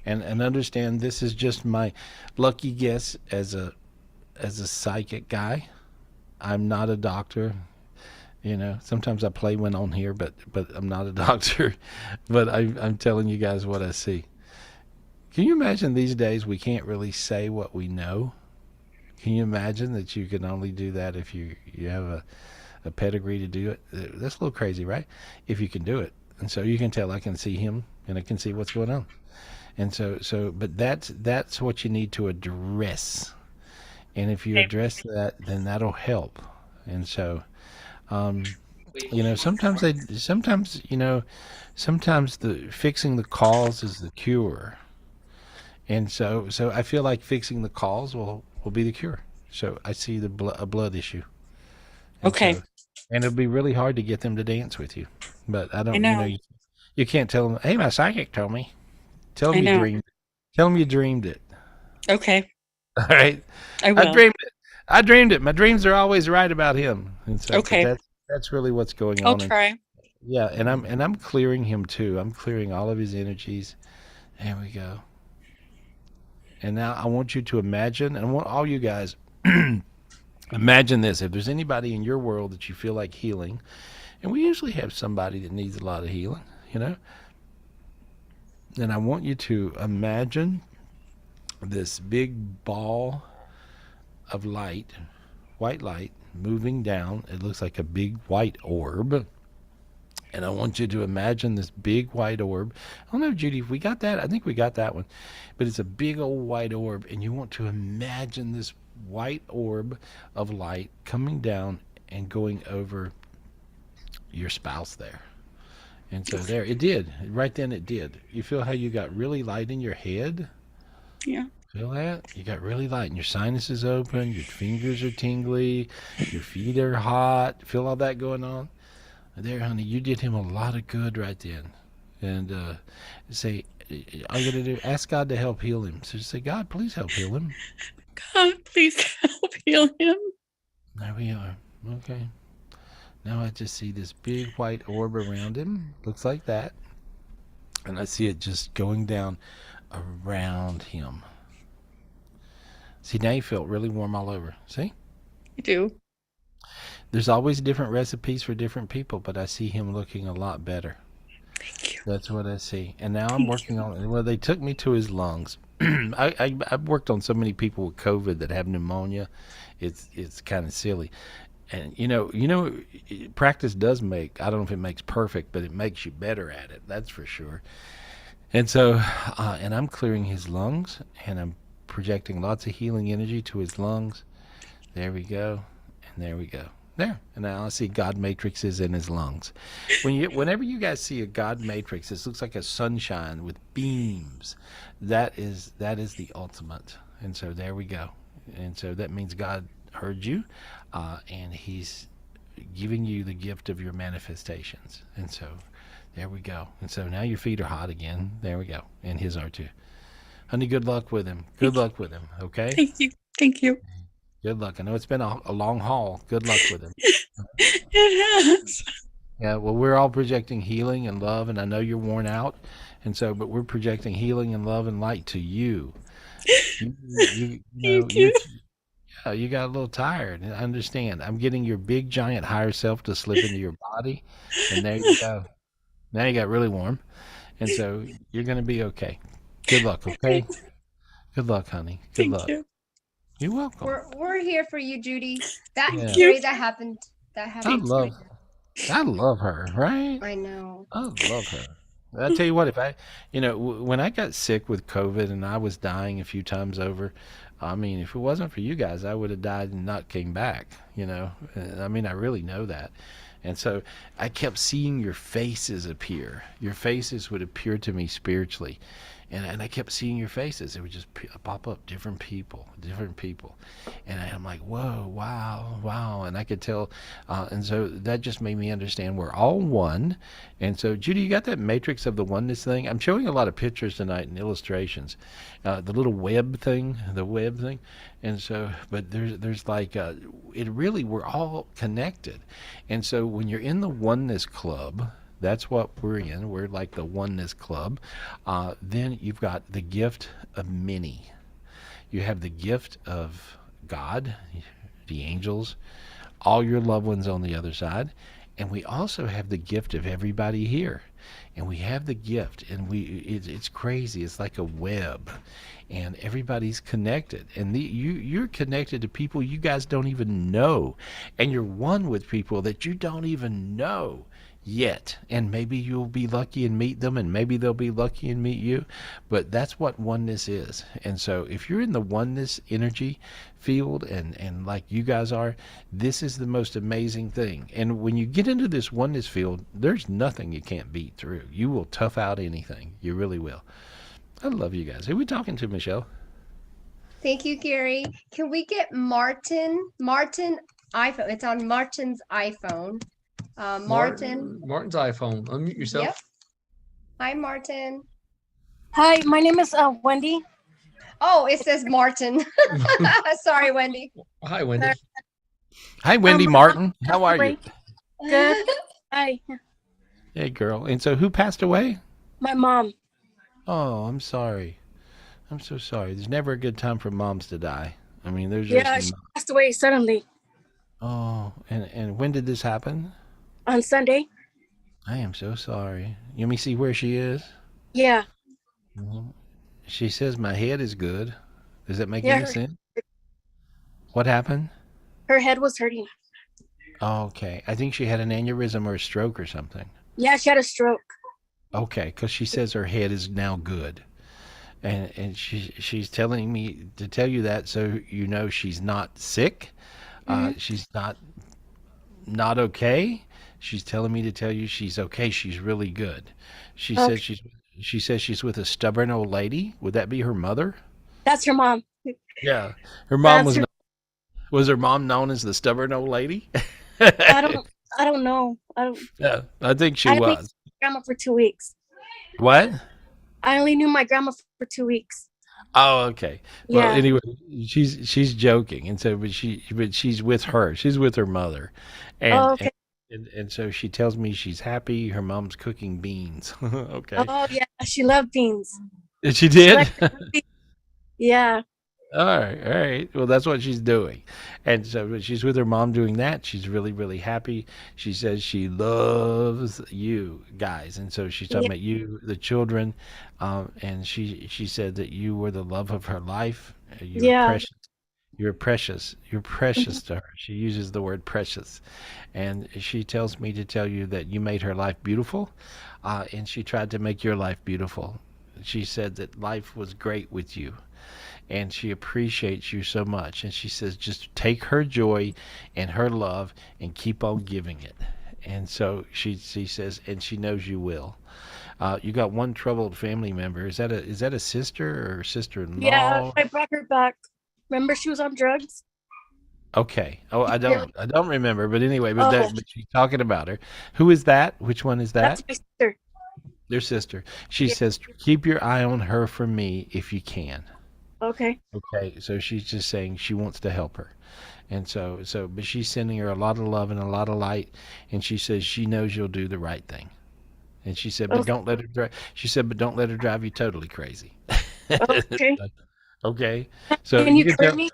And understand, this is just my lucky guess as a psychic guy. I'm not a doctor. Sometimes I play one on here, but I'm not a doctor. But I'm telling you guys what I see. Can you imagine these days we can't really say what we know? Can you imagine that you can only do that if you have a pedigree to do it? That's a little crazy, right? If you can do it. And so you can tell I can see him, and I can see what's going on. And but that's what you need to address. And if you address that, then that'll help. And so, sometimes the fixing the cause is the cure. And so I feel like fixing the cause will be the cure. So I see a blood issue. And and it'll be really hard to get them to dance with you. But I don't, you can't tell them, hey, my psychic told me. Tell them you dreamed it. Tell them you dreamed it. Okay. All right. I will. I dreamed it. My dreams are always right about him. And so that's really what's going on. I'll try. Yeah, and I'm clearing him too. I'm clearing all of his energies. There we go. And now I want you to imagine, and I want all you guys imagine this. If there's anybody in your world that you feel like healing, and we usually have somebody that needs a lot of healing, then I want you to imagine this big ball of light, white light, moving down. It looks like a big white orb. And I want you to imagine this big white orb. I don't know, Judy, if we got that. I think we got that one. But it's a big old white orb, and you want to imagine this white orb of light coming down and going over your spouse there. And so there, it did. Right then it did. You feel how you got really light in your head? Yeah. Feel that? You got really light, and your sinuses open, your fingers are tingly, your feet are hot. Feel all that going on? There, honey, you did him a lot of good right then. And say, all you got to do, ask God to help heal him. So just say, God, please help heal him. God, please help heal him. There we are. Okay. Now I just see this big white orb around him. Looks like that. And I see it just going down around him. See, now you felt really warm all over. See? You do. There's always different recipes for different people, but I see him looking a lot better. Thank you. That's what I see. And now I'm working on it. Well, they took me to his lungs. I've worked on so many people with COVID that have pneumonia. It's kind of silly. And practice does make, I don't know if it makes perfect, but it makes you better at it. That's for sure. And so, and I'm clearing his lungs, and I'm projecting lots of healing energy to his lungs. There we go. And there we go. There. And now I see God matrices in his lungs. Whenever you guys see a God matrix, this looks like a sunshine with beams. That is the ultimate. And so there we go. And so that means God heard you, and he's giving you the gift of your manifestations. And so there we go. And so now your feet are hot again. There we go. And his are too. Honey, good luck with him. Good luck with him. Okay? Thank you. Thank you. Good luck. I know it's been a long haul. Good luck with him. It has. Yeah, well, we're all projecting healing and love, and I know you're worn out. And so, but we're projecting healing and love and light to you. Thank you. You got a little tired. I understand. I'm getting your big, giant higher self to slip into your body. And there you go. Now you got really warm. And so you're going to be okay. Good luck, okay? Good luck, honey. Good luck. You. You're welcome. We're here for you, Judy. That Yeah. Gary, that happened. That happened. I love her, right? I know. I love her. I tell you what, if I, when I got sick with COVID and I was dying a few times over, I mean, if it wasn't for you guys, I would have died and not came back, I mean, I really know that. And so I kept seeing your faces appear. Your faces would appear to me spiritually. And I kept seeing your faces. It would just pop up, different people. And I'm like, whoa, wow. And I could tell. And so that just made me understand we're all one. And so, Judy, you got that matrix of the oneness thing? I'm showing a lot of pictures tonight and illustrations. The little web thing. And so, but there's like, it really, we're all connected. And so when you're in the oneness club, that's what we're in. We're like the oneness club. Then you've got the gift of many. You have the gift of God, the angels, all your loved ones on the other side. And we also have the gift of everybody here. And we have the gift, and it's crazy. It's like a web. And everybody's connected. And you're connected to people you guys don't even know. And you're one with people that you don't even know yet, and maybe you'll be lucky and meet them, and maybe they'll be lucky and meet you, but that's what oneness is. And so if you're in the oneness energy field and like you guys are, this is the most amazing thing. And when you get into this oneness field, there's nothing you can't beat through. You will tough out anything. You really will. I love you guys. Who are we talking to, Michelle? Thank you, Gary. Can we get Martin iPhone? It's on Martin's iPhone. Martin's iPhone. Unmute yourself. Yep. Hi, Martin. Hi, my name is Wendy. Oh, it says Martin. Sorry, Wendy. Hi, Wendy. Hi, Wendy Martin. How are you? Good. Hi. Hey, girl. And so who passed away? My mom. Oh, I'm sorry. I'm so sorry. There's never a good time for moms to die. I mean, there's she just... passed away suddenly. Oh, and when did this happen? On Sunday. I am so sorry. You want me to see where she is? Yeah. Mm-hmm. She says my head is good. Does that make any sense? What happened? Her head was hurting. Oh, okay. I think she had an aneurysm or a stroke or something. Yeah, she had a stroke. Okay, because she says her head is now good. And she's telling me to tell you that so you know she's not sick. She's not okay. She's telling me to tell you she's okay. She's really good. She says she's with a stubborn old lady. Would that be her mother? That's her mom. Yeah, her mom was her mom known as the stubborn old lady? I don't know. Yeah, I think she was. I knew grandma for 2 weeks. What? I only knew my grandma for 2 weeks. Oh, okay. Well, yeah. Anyway, she's joking, and so but she's with her. She's with her mother, and okay. And so she tells me she's happy. Her mom's cooking beans. Okay. Oh yeah, she loved beans. She did. Yeah. All right, all right. Well, that's what she's doing. And so she's with her mom doing that. She's really, really happy. She says she loves you guys. And so she's talking Yeah. about you, the children. And she said that you were the love of her life. You were Yeah. precious. You're precious. You're precious to her. She uses the word precious. And she tells me to tell you that you made her life beautiful. And she tried to make your life beautiful. She said that life was great with you and she appreciates you so much. And she says, just take her joy and her love and keep on giving it. And so she says, and she knows you will. You got one troubled family member. Is that a sister or Yeah. sister-in-law? I brought her back. Remember she was on drugs? Okay. Oh, I Yeah. don't remember. But anyway, Oh, but she's talking about her. Who is that? Which one is that's that? my sister. Their sister. She Yeah. says, keep your eye on her for me if you can. Okay. Okay. So she's just saying she wants to help her. And but she's sending her a lot of love and a lot of light, and she says she knows you'll do the right thing. And she said, but Okay. don't let her drive. She said, but don't let her drive you totally crazy. Okay. Okay, so Can you you can clear tell me?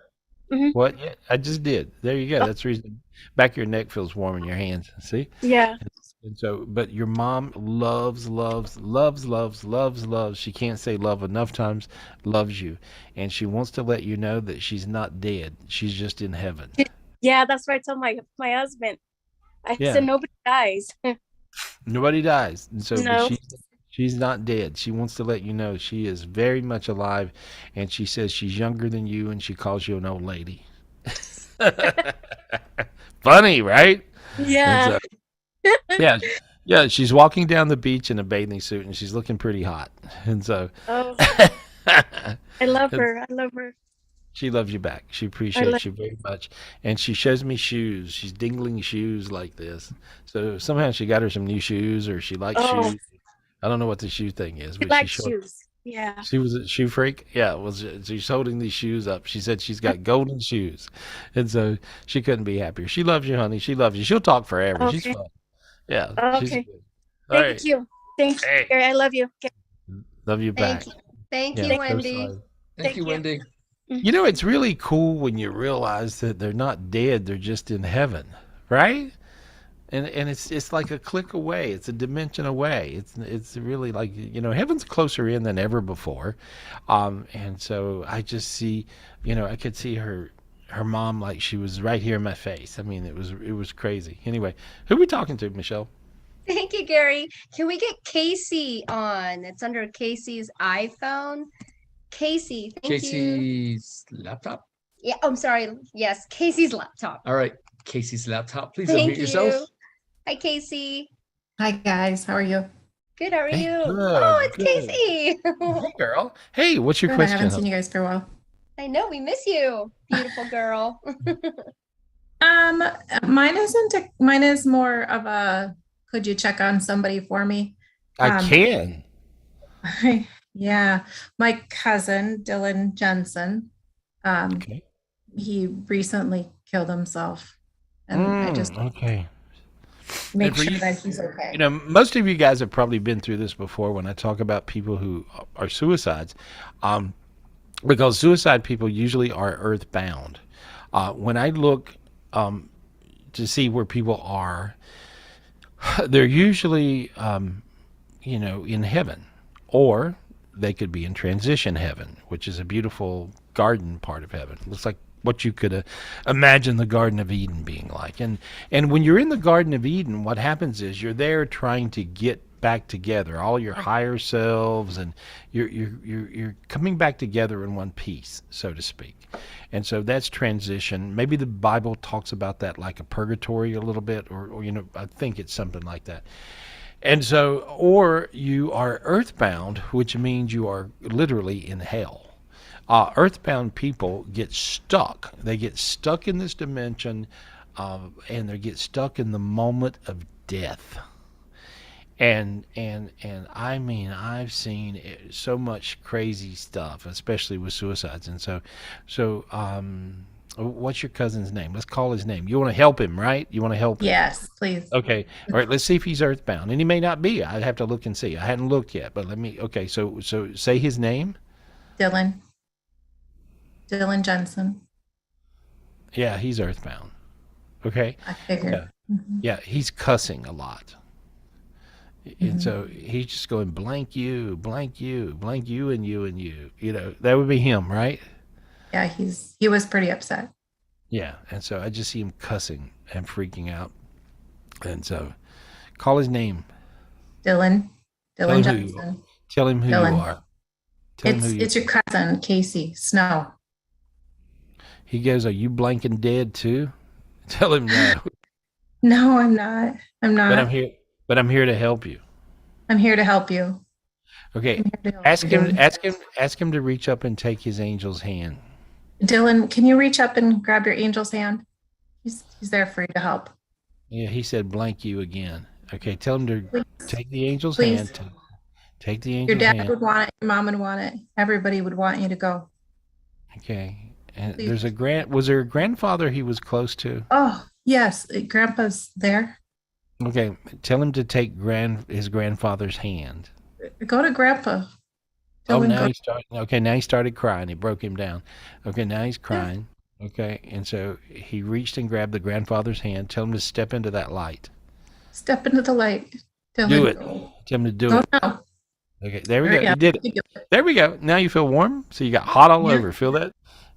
Hmm. what? Yeah, I just did. There you go. Oh, That's the reason. Back of your neck feels warm in your hands. See? yeah. And so, but your mom loves, loves, loves, loves, loves, loves. She can't say love enough times. Loves you, and she wants to let you know that she's not dead. She's just in heaven. Yeah, that's what I told my husband. I said Yeah. nobody dies. Nobody dies. And so, but No. she's not dead. She wants to let you know she is very much alive, and she says she's younger than you, and she calls you an old lady. Funny, right? And Yeah. so, yeah, yeah, she's walking down the beach in a bathing suit, and she's looking pretty hot. And so, Oh, I love her. I love her. she loves you back. She I love. appreciates you very much. And she shows me shoes. She's dingling shoes like this. So somehow she got her some new shoes or she likes Oh, shoes. I don't know what the shoe thing is, she but she likes showed shoes. Yeah. she was a shoe freak. Yeah, she's holding these shoes up. She said she's got golden shoes. And so she couldn't be happier. She loves you, honey. She loves you. She'll talk forever. She's Okay. fun. Yeah, she's Okay. good. All Thank right. you. Thank you. Hey, Gary. I love you. Okay. love you Thank back. you. Thank Yeah, you, Thank, so Wendy. sorry. Thank thank you, you. Wendy. You know, it's really cool when you realize that they're not dead, they're just in heaven, right? And it's like a click away. It's a dimension away. It's really like, heaven's closer in than ever before. And so I just see, I could see her mom like she was right here in my face. I mean, it was crazy. Anyway, who are we talking to, Michelle? Thank you, Gary. Can we get Casey on? It's under Casey's iPhone. Casey, thank you. Casey's laptop. Yeah, I'm sorry. Yes, Casey's laptop. All right, Casey's laptop. Please Thank unmute yourself. you. Hi, Casey. Hi guys, how are you? Good. How are Hey, you? good, Oh, it's good. Casey. Hey, girl. Hey, what's your Good, I question? haven't seen hon? you guys for a while. I know we miss you, beautiful girl. Um, mine is more of a could you check on somebody for me? I Um, can. yeah, my cousin Dylan Jensen, Okay. he recently killed himself, and I just Okay. make And for sure you, that he's okay. most of you guys have probably been through this before when I talk about people who are suicides, um, because suicide people usually are earthbound. When I look to see where people are, they're usually, in heaven, or they could be in transition heaven, which is a beautiful garden part of heaven. Looks like what you could imagine the Garden of Eden being like. And when you're in the Garden of Eden, what happens is you're there trying to get back together, all your higher selves, and you're coming back together in one piece, so to speak. And so that's transition. Maybe the Bible talks about that like a purgatory a little bit, or I think it's something like that. And so, or you are earthbound, which means you are literally in hell. Earthbound people get stuck. They get stuck in this dimension, and they get stuck in the moment of death. And I mean, I've seen so much crazy stuff, especially with suicides. And so, what's your cousin's name? Let's call his name. You want to help him, right? You want to help him. Yes, please. Okay. All right. Let's see if he's earthbound, and he may not be. I'd have to look and see. I hadn't looked yet, but let me. Okay. So say his name. Dylan Dylan Jensen. Yeah, he's earthbound. Okay. I figured. Yeah. Yeah, he's cussing a lot. And so he's just going blank you, blank you, blank you and you and you. You know, that would be him, right? Yeah, he was pretty upset. Yeah. And so I just see him cussing and freaking out. And so call his name. Dylan Tell him Jensen. Tell him who you Dylan. are. Tell him who you It's your cousin, Casey Snow. He goes, are you blanking dead too? Tell him no. No, I'm not. I'm not. But I'm here to help you. I'm here to help you. Okay. Help Ask you. him to reach up and take his angel's hand. Dylan, can you reach up and grab your angel's hand? He's there for you to help. Yeah, he said blank you again. Okay, tell him to Please. take the angel's Please. hand. Take the Your angel's dad hand. would want it, your mom would want it. Everybody would want you to go. Okay. And Please. was there a grandfather he was close to? Oh, yes. Grandpa's there. Okay, tell him to take his grandfather's hand. Go to Grandpa. Oh, Dylan, now go. now he started crying. It broke him down. Okay, now he's crying. Okay, and so he reached and grabbed the grandfather's hand. Tell him to step into that light. Step into the light. Dylan, Do it. go. Tell him to do Go it. now. Okay, there we go. Yeah, You did it. There we go. Now you feel warm. So you got hot all Yeah. over. Feel that?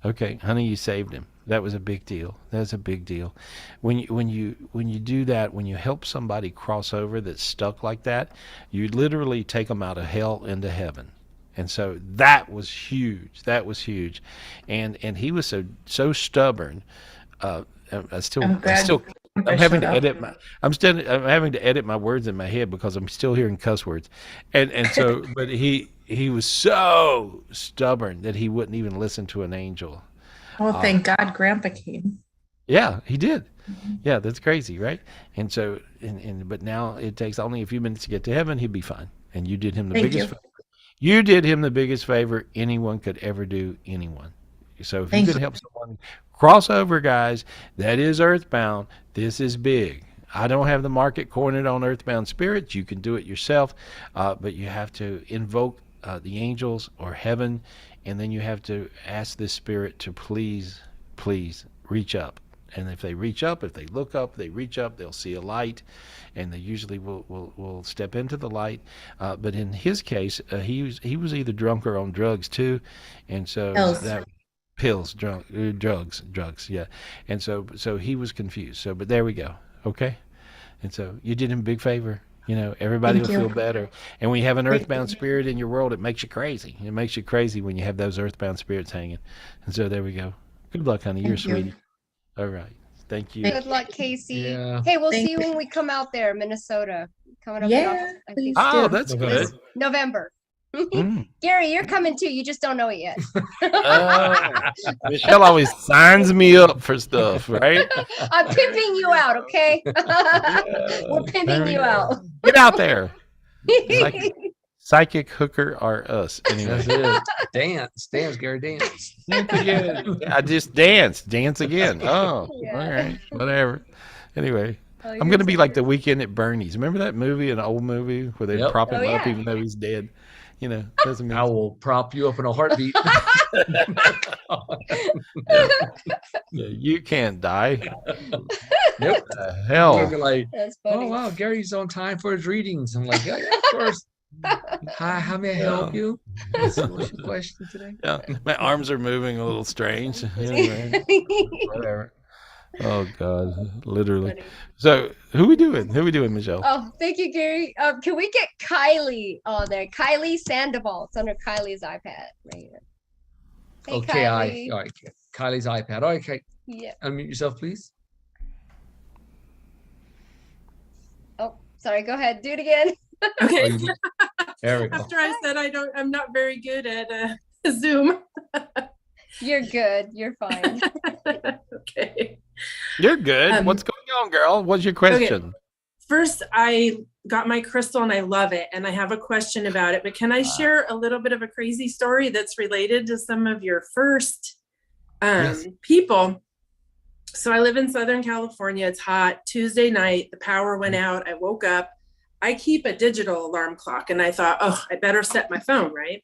Okay, honey, you saved him. That was a big deal. That's a big deal. When you do that, when you help somebody cross over that's stuck like that, you literally take them out of hell into heaven. And so that was huge. That was huge. And he was so stubborn. I'm having to edit my words in my head because I'm still hearing cuss words. And so but he was so stubborn that he wouldn't even listen to an angel. Oh, thank God Grandpa came. Yeah, he did. Yeah, that's crazy, right? And so but now it takes only a few minutes to get to heaven, he'd be fine. And you did him the Thank biggest you. favor. You did him the biggest favor anyone could ever do anyone. So if Thank you could you. help someone cross over, guys, that is earthbound. This is big. I don't have the market cornered on earthbound spirits. You can do it yourself, but you have to invoke the angels or heaven, and then you have to ask this spirit to please reach up. And if they reach up, if they look up, they reach up, they'll see a light, and they usually will step into the light. But in his case, he was either drunk or on drugs too, and so drugs, yeah. And so he was confused. So, but there we go. Okay, and so you did him a big favor. You know, everybody Thank will you. feel better. And when you have an Thank earthbound you. spirit in your world, it makes you crazy. It makes you crazy when you have those earthbound spirits hanging. And so there we go. Good luck, honey. You're a Thank you. sweetie. All right. Thank you. Good luck, Casey. Yeah. Hey, we'll Thank see you you. when we come out there, Minnesota. Coming up Yeah, I please think Oh, do. that's November. good. November. Mm. Gary, you're coming too. You just don't know it yet. Michelle always signs me up for stuff, right? I'm pimping you out, okay? We're pimping you out. Get out there. Psychic hooker are us. Anyway. That's it. Dance, Gary, dance. Dance again. I just danced. Dance again. Oh, Yeah. all right. Whatever. Anyway, Oh, I'm you're going to be so like the good. Weekend at Bernie's. Remember that movie, an old movie where they Yep. prop him Oh, up yeah. even though he's dead? You know, that's I amazing. will prop you up in a heartbeat. Yeah, you can't die. Nope. The You're hell. like, That's oh funny. wow, Gary's on time for his readings. I'm like, yeah, of course. Hi, how may I help you? What's your question today? Yeah, my arms are moving a little strange. Anyway, whatever. Oh God, literally. Funny. So who we doing? Who we doing, Michelle? Oh, thank you, Gary. Can we get Kylie on there? Kylie Sandoval. It's under Kylie's iPad right here. Hey, Okay, Kylie. all right. Kylie's iPad. All right, okay. Yeah. Unmute yourself, please. Oh, sorry. Go ahead. Do it again. Okay. There we go. After I said I'm not very good at Zoom. You're good. You're fine. Okay. You're good. What's going on, girl? What's your question? First, I got my crystal and I love it. And I have a question about it. But can I share a little bit of a crazy story that's related to some of your first people? So I live in Southern California. It's hot. Tuesday night, the power went out. I woke up. I keep a digital alarm clock. And I thought, oh, I better set my phone, right?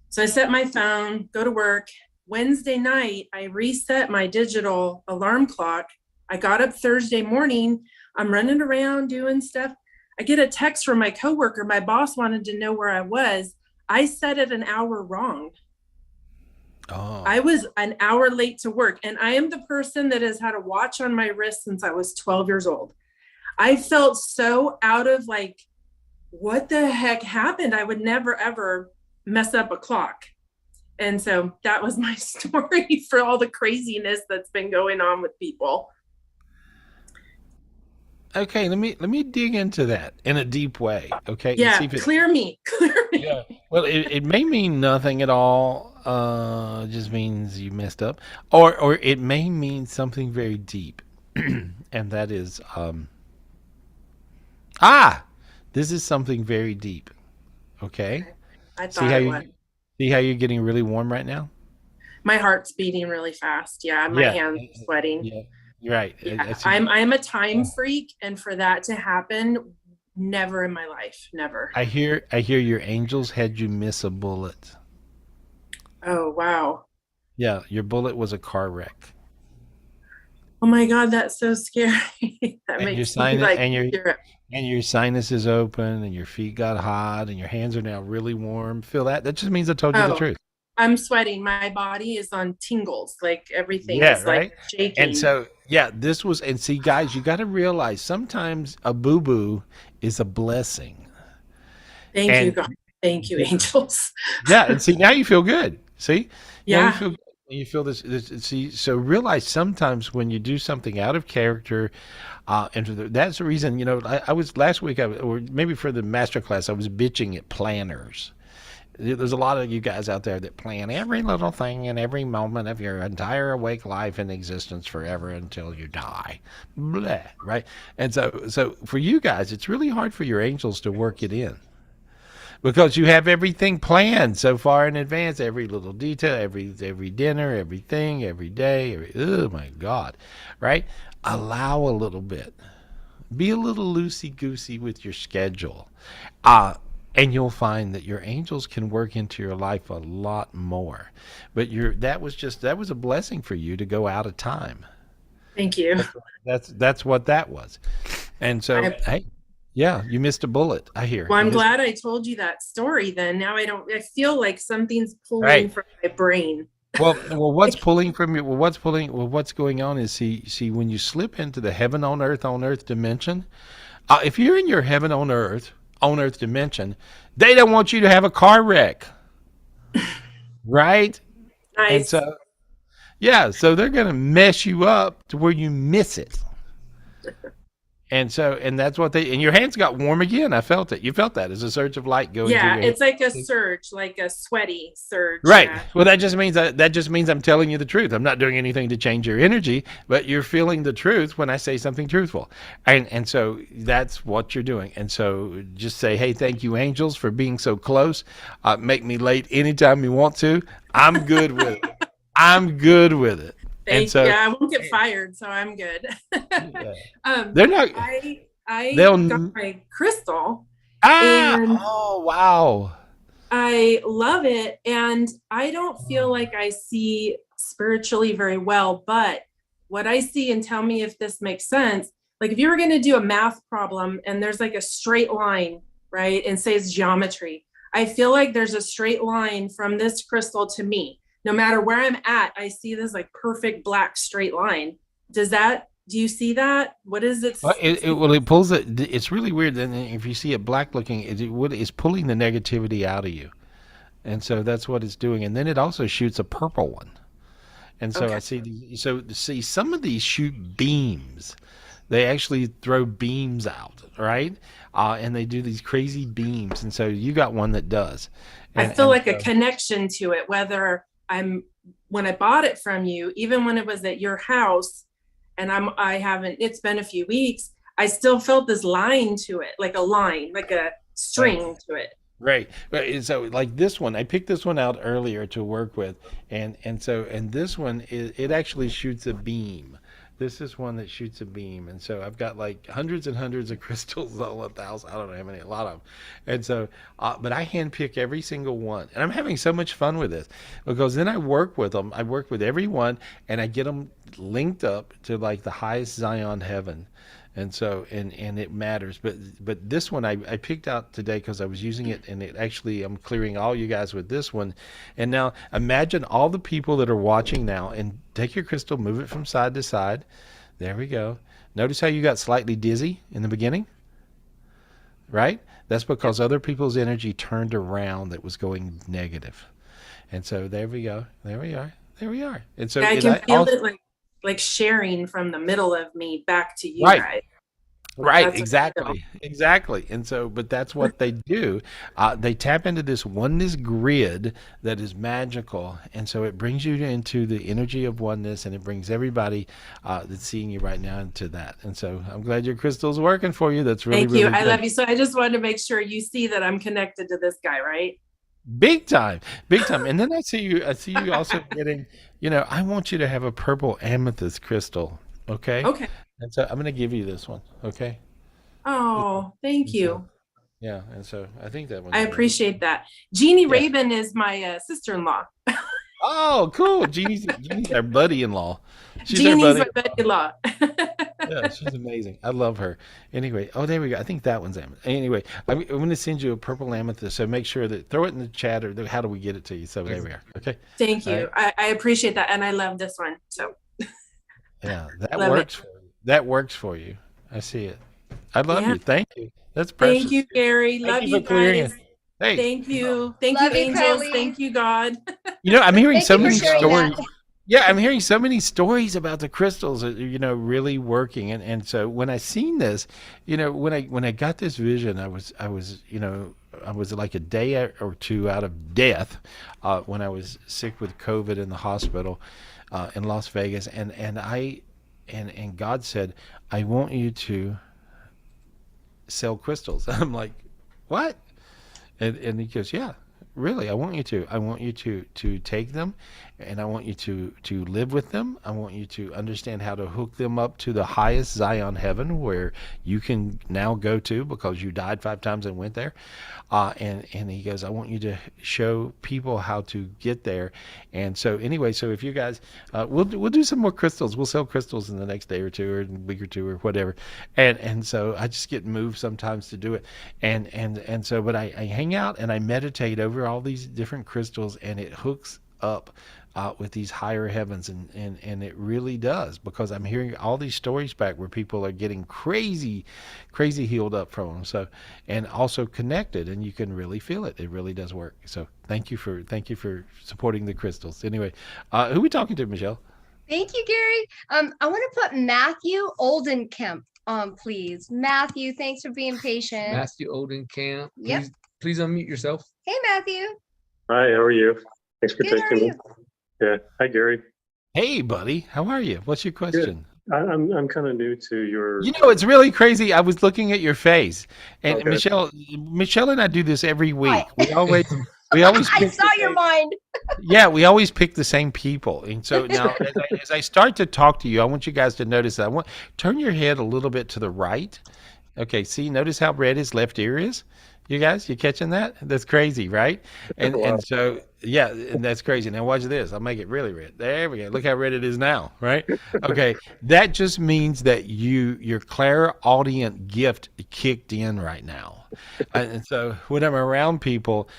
So I set my phone, go to work. Wednesday night, I reset my digital alarm clock. I got up Thursday morning. I'm running around doing stuff. I get a text from my coworker. My boss wanted to know where I was. I set it an hour wrong. Oh. I was an hour late to work, and I am the person that has had a watch on my wrist since I was 12 years old. I felt so out of like, what the heck happened? I would never, ever mess up a clock. And so that was my story for all the craziness that's been going on with people. Okay, let me dig into that in a deep way. Okay. Yeah, clear me. Yeah. Well, it may mean nothing at all. It just means you messed up, or it may mean something very deep, and that is this is something very deep. Okay. I thought it was. See how you're getting really warm right now? My heart's beating really fast. Yeah, my hands are sweating. Yeah, you're right. Yeah. I'm a time freak, and for that to happen, never in my life, never. I hear your angels had you miss a bullet. Oh wow. Yeah, your bullet was a car wreck. Oh my God, that's so scary. That makes me like and your sinus is open, and your feet got hot, and your hands are now really warm. Feel that? That just means I told you the truth. I'm sweating. My body is on tingles. Like everything is like shaking. And so, this was, and see, guys, you got to realize sometimes a boo-boo is a blessing. Thank you, God. Thank you, angels. Yeah, and see, now you feel good. See? Yeah. You feel this. See, so realize sometimes when you do something out of character, and that's the reason. I was last week, or maybe for the master class, I was bitching at planners. There's a lot of you guys out there that plan every little thing in every moment of your entire awake life and existence forever until you die. Blah, right? And so for you guys, it's really hard for your angels to work it in. Because you have everything planned so far in advance, every little detail, every dinner, everything, every day. Oh my God, right? Allow a little bit. Be a little loosey-goosey with your schedule. And you'll find that your angels can work into your life a lot more. But that was a blessing for you to go out of time. Thank you. That's what that was. And so, hey. Yeah, you missed a bullet. I hear. Well, I'm glad I told you that story then. Now I feel like something's pulling from my brain. Well, what's pulling from you? What's going on is see when you slip into the heaven on earth dimension, if you're in your heaven on earth dimension, they don't want you to have a car wreck. Right? Nice. And so they're going to mess you up to where you miss it. And that's what and your hands got warm again. I felt it. You felt that as a surge of light going. Yeah, it's like a surge, like a sweaty surge. Right. Yeah. Well, that just means I'm telling you the truth. I'm not doing anything to change your energy, but you're feeling the truth when I say something truthful. And so that's what you're doing. And so just say, hey, thank you, angels, for being so close. Make me late anytime you want to. I'm good with it. I'm good with it. I won't get fired, so I'm good. They're not. I got my crystal. Oh wow! I love it, and I don't feel like I see spiritually very well. But what I see, and tell me if this makes sense. Like if you were going to do a math problem, and there's like a straight line, right, and say it's geometry. I feel like there's a straight line from this crystal to me. No matter where I'm at, I see this like perfect black straight line. Do you see that? What is it? Well, it pulls it. It's really weird. And if you see it black looking, it's pulling the negativity out of you. And so that's what it's doing. And then it also shoots a purple one. And so I see, some of these shoot beams. They actually throw beams out, right? And they do these crazy beams. And so you got one that does. I feel like a connection to it, whether when I bought it from you, even when it was at your house, and it's been a few weeks, I still felt this line to it, like a line, like a string to it. Right. So like this one, I picked this one out earlier to work with. And this one, it actually shoots a beam. This is one that shoots a beam, and so I've got like hundreds and hundreds of crystals all at the house. I don't know how many, a lot of them. And so, but I handpick every single one, and I'm having so much fun with this because then I work with them. I work with every one, and I get them linked up to like the highest Zion heaven. And so, and it matters. But this one I picked out today because I was using it, and it actually, I'm clearing all you guys with this one. And now imagine all the people that are watching now, and take your crystal, move it from side to side. There we go. Notice how you got slightly dizzy in the beginning, right? That's because other people's energy turned around that was going negative. And so there we go. There we are. There we are. And so I can feel it like sharing from the middle of me back to you guys. Right, That's exactly. And so, but that's what they do. They tap into this oneness grid that is magical, and so it brings you into the energy of oneness, and it brings everybody that's seeing you right now into that. And so, I'm glad your crystal's working for you. That's really, Thank you. really I good. love you. So I just wanted to make sure you see that I'm connected to this guy, right? Big time. And then I see you also getting, I want you to have a purple amethyst crystal. Okay. And so I'm going to give you this one. Okay. Oh, thank you. Yeah. And so I think that one. I appreciate that. Jeannie Raven is my sister-in-law. Oh, cool. Jeannie's our buddy-in-law. Jeannie's my buddy-in-law. Yeah, she's amazing. I love her. Anyway, there we go. I think that one's amethyst. Anyway, I'm going to send you a purple amethyst. So make sure that throw it in the chat, or how do we get it to you? So there we are. Okay. Thank you. Right. I appreciate that, and I love this one. So. Yeah, that works for you. That works for you. I see it. I love you. Thank you. That's precious. Thank you, Gary. Love you guys. Hey. Thank you. Thank Love you, you, angels. Kylie. Thank you, God. I'm hearing so many sharing stories. that. Yeah, I'm hearing so many stories about the crystals, really working. And so when I seen this, when I got this vision, I was like a day or two out of death when I was sick with COVID in the hospital in Las Vegas, and God said, I want you to sell crystals. I'm like, what? And he goes, yeah, really, I want you to take them, and I want you to live with them. I want you to understand how to hook them up to the highest Zion heaven, where you can now go to because you died 5 times and went there. And he goes, I want you to show people how to get there. And so anyway, so if you guys, we'll do some more crystals. We'll sell crystals in the next day or two, or a week or two, or whatever. And so I just get moved sometimes to do it. And so, but I hang out and I meditate over all these different crystals, and it hooks up with these higher heavens, and it really does, because I'm hearing all these stories back where people are getting crazy healed up from them. So, and also connected, and you can really feel it. It really does work. So thank you for supporting the crystals. Anyway, who are we talking to, Michelle? Thank you, Gary. I want to put Matthew Oldenkemp on, please. Matthew, thanks for being patient. Matthew Oldenkemp. Yep. Please unmute yourself. Hey, Matthew. Hi, how are you? Thanks for Good, how are taking me. you? Yeah. Hi, Gary. Hey, buddy. How are you? What's your question? I'm kind of new to your. It's really crazy. I was looking at your face, and Okay. Michelle and I do this every week. Hi. We always I saw your mind. Yeah, we always pick the same people. And so now, as I start to talk to you, I want you guys to notice that. Turn your head a little bit to the right. Okay, see, notice how red his left ear is? You guys, you catching that? That's crazy, right? And so, yeah, and that's crazy. Now watch this. I'll make it really red. There we go. Look how red it is now, right? Okay, that just means that your clairaudient gift kicked in right now. And so when I'm around people,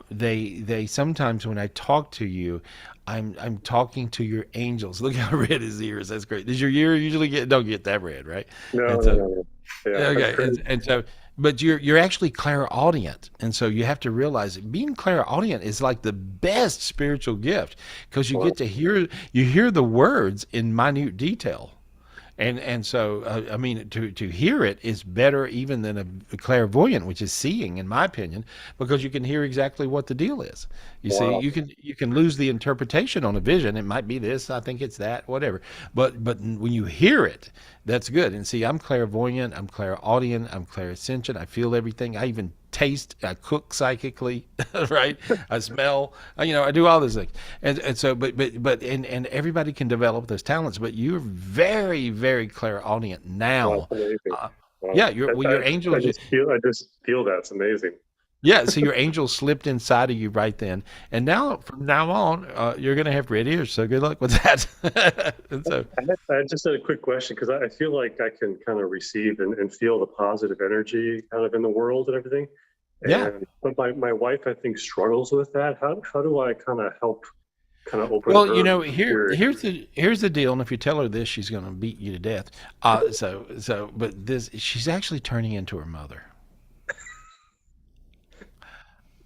they sometimes, when I talk to you, I'm talking to your angels. Look how red his ear is. That's great. Does your ear usually don't get that red, right? No. Yeah, okay, and so, but you're actually clairaudient, and so you have to realize that being clairaudient is like the best spiritual gift, because you get to hear the words in minute detail. And so, I mean, to hear it is better even than a clairvoyant, which is seeing, in my opinion, because you can hear exactly what the deal is. You see, you can lose the interpretation on a vision. It might be this, I think it's that, whatever. But when you hear it, that's good. And see, I'm clairvoyant, I'm clairaudient, I'm clairsentient. I feel everything. I even taste, I cook psychically, right? I smell, I do all those things. And so, and everybody can develop those talents, but you're very, very clairaudient now. Wow, amazing. Wow. Yeah. Your angel. I just feel that's amazing. Yeah, so your angel slipped inside of you right then, and now from now on, you're going to have red ears. So good luck with that. And so, I just had a quick question because I feel like I can kind of receive and feel the positive energy kind of in the world and everything. Yeah. But my wife, I think, struggles with that. How do I kind of help, kind of open? Well, her here's the deal, and if you tell her this, she's going to beat you to death. But she's actually turning into her mother.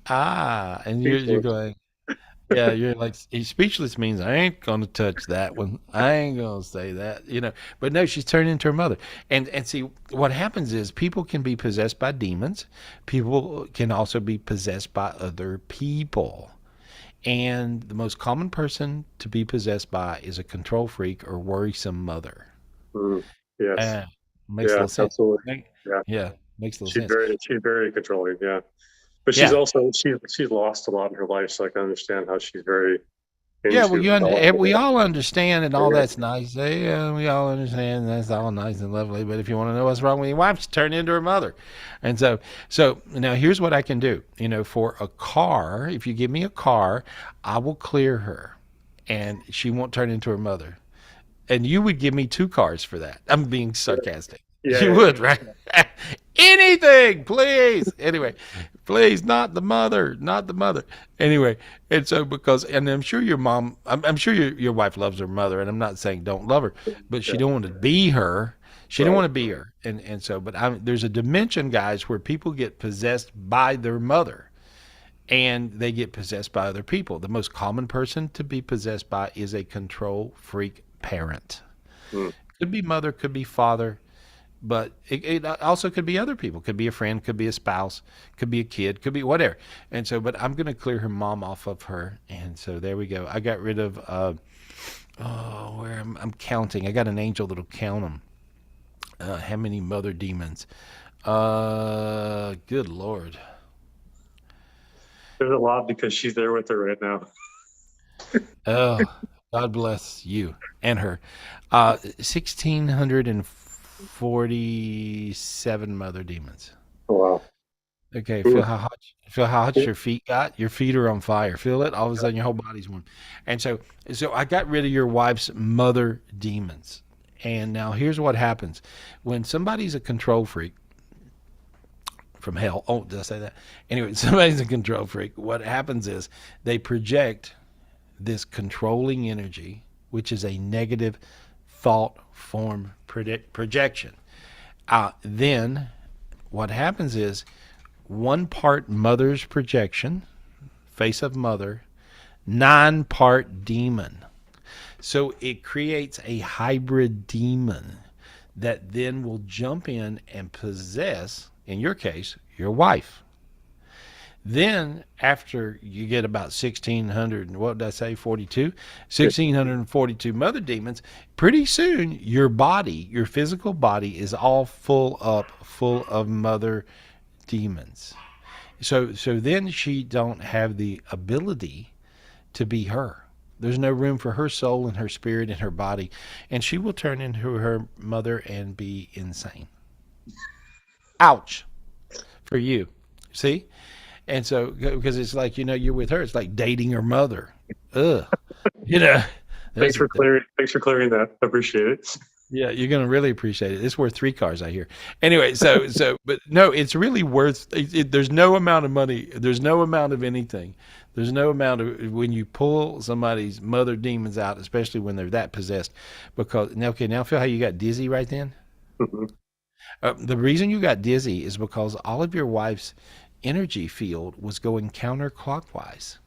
And you're going, yeah, you're like, speechless means I ain't gonna touch that one. I ain't gonna say that, But no, she's turned into her mother. And see, what happens is people can be possessed by demons. People can also be possessed by other people. And the most common person to be possessed by is a control freak or worrisome mother. Yes. Makes a little sense. Absolutely. Yeah, makes a little sense. She's very controlling. Yeah. But she's also she's lost a lot in her life, so I can understand how she's very. Yeah, well, we all understand, and all that's nice. Yeah, we all understand, that's all nice and lovely. But if you want to know what's wrong with your wife, she turned into her mother. And so now here's what I can do. For a car, if you give me a car, I will clear her, and she won't turn into her mother. And you would give me 2 cars for that. I'm being sarcastic. Yeah, you would, right? Anything, please. Anyway, please, not the mother. Anyway, and so and I'm sure your mom, I'm sure your wife loves her mother, and I'm not saying don't love her, but she don't want to be her. She don't want to be her, and so, but there's a dimension, guys, where people get possessed by their mother, and they get possessed by other people. The most common person to be possessed by is a control freak parent. Could be mother, could be father. But it also could be other people. Could be a friend, could be a spouse, could be a kid, could be whatever. And so, but I'm going to clear her mom off of her. And so there we go. I got rid of, where I'm counting. I got an angel that'll count them. How many mother demons? Good Lord. There's a lot because she's there with her right now. Oh, God bless you and her. 1,647 mother demons. Oh, wow. Okay, feel how hot your feet got. Your feet are on fire. Feel it? All of a sudden, your whole body's warm. And so I got rid of your wife's mother demons. And now here's what happens when somebody's a control freak from hell. Oh, did I say that? Anyway, somebody's a control freak. What happens is they project this controlling energy, which is a negative thought form projection. Then what happens is 1 part mother's projection, face of mother, 9 part demon. So it creates a hybrid demon that then will jump in and possess, in your case, your wife. Then after you get about 1,600, what did I say, 42? 1,642 mother demons, pretty soon your body, your physical body is all full of mother demons. So then she don't have the ability to be her. There's no room for her soul and her spirit and her body, and she will turn into her mother and be insane. Ouch for you. See? And so, because it's like, you're with her, it's like dating her mother. Ugh. Thanks for clearing that. I appreciate it. Yeah, you're going to really appreciate it. It's worth 3 cars, I hear. Anyway, but no, it's really worth, there's no amount of money. There's no amount of anything. There's no amount of, when you pull somebody's mother demons out, especially when they're that possessed, because, now feel how you got dizzy right then? Mm-hmm. The reason you got dizzy is because all of your wife's energy field was going counterclockwise.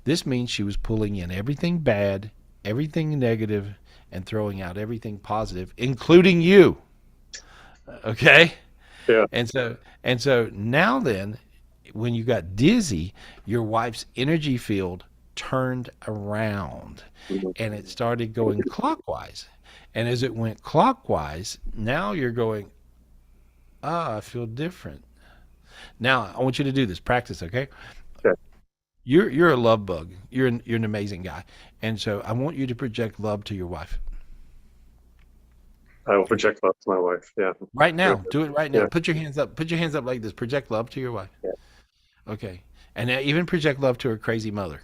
This means she was pulling in everything bad, everything negative, and throwing out everything positive, including you. Okay? Yeah. And so now then, when you got dizzy, your wife's energy field turned around, and it started going clockwise. And as it went clockwise, now you're going, I feel different. Now I want you to do this. Practice, okay? Okay. You're a love bug. You're an amazing guy, and so I want you to project love to your wife. I will project love to my wife. Yeah. Right now, do it right now. Yeah. Put your hands up. Put your hands up like this. Project love to your wife. Yeah. Okay, and now even project love to her crazy mother.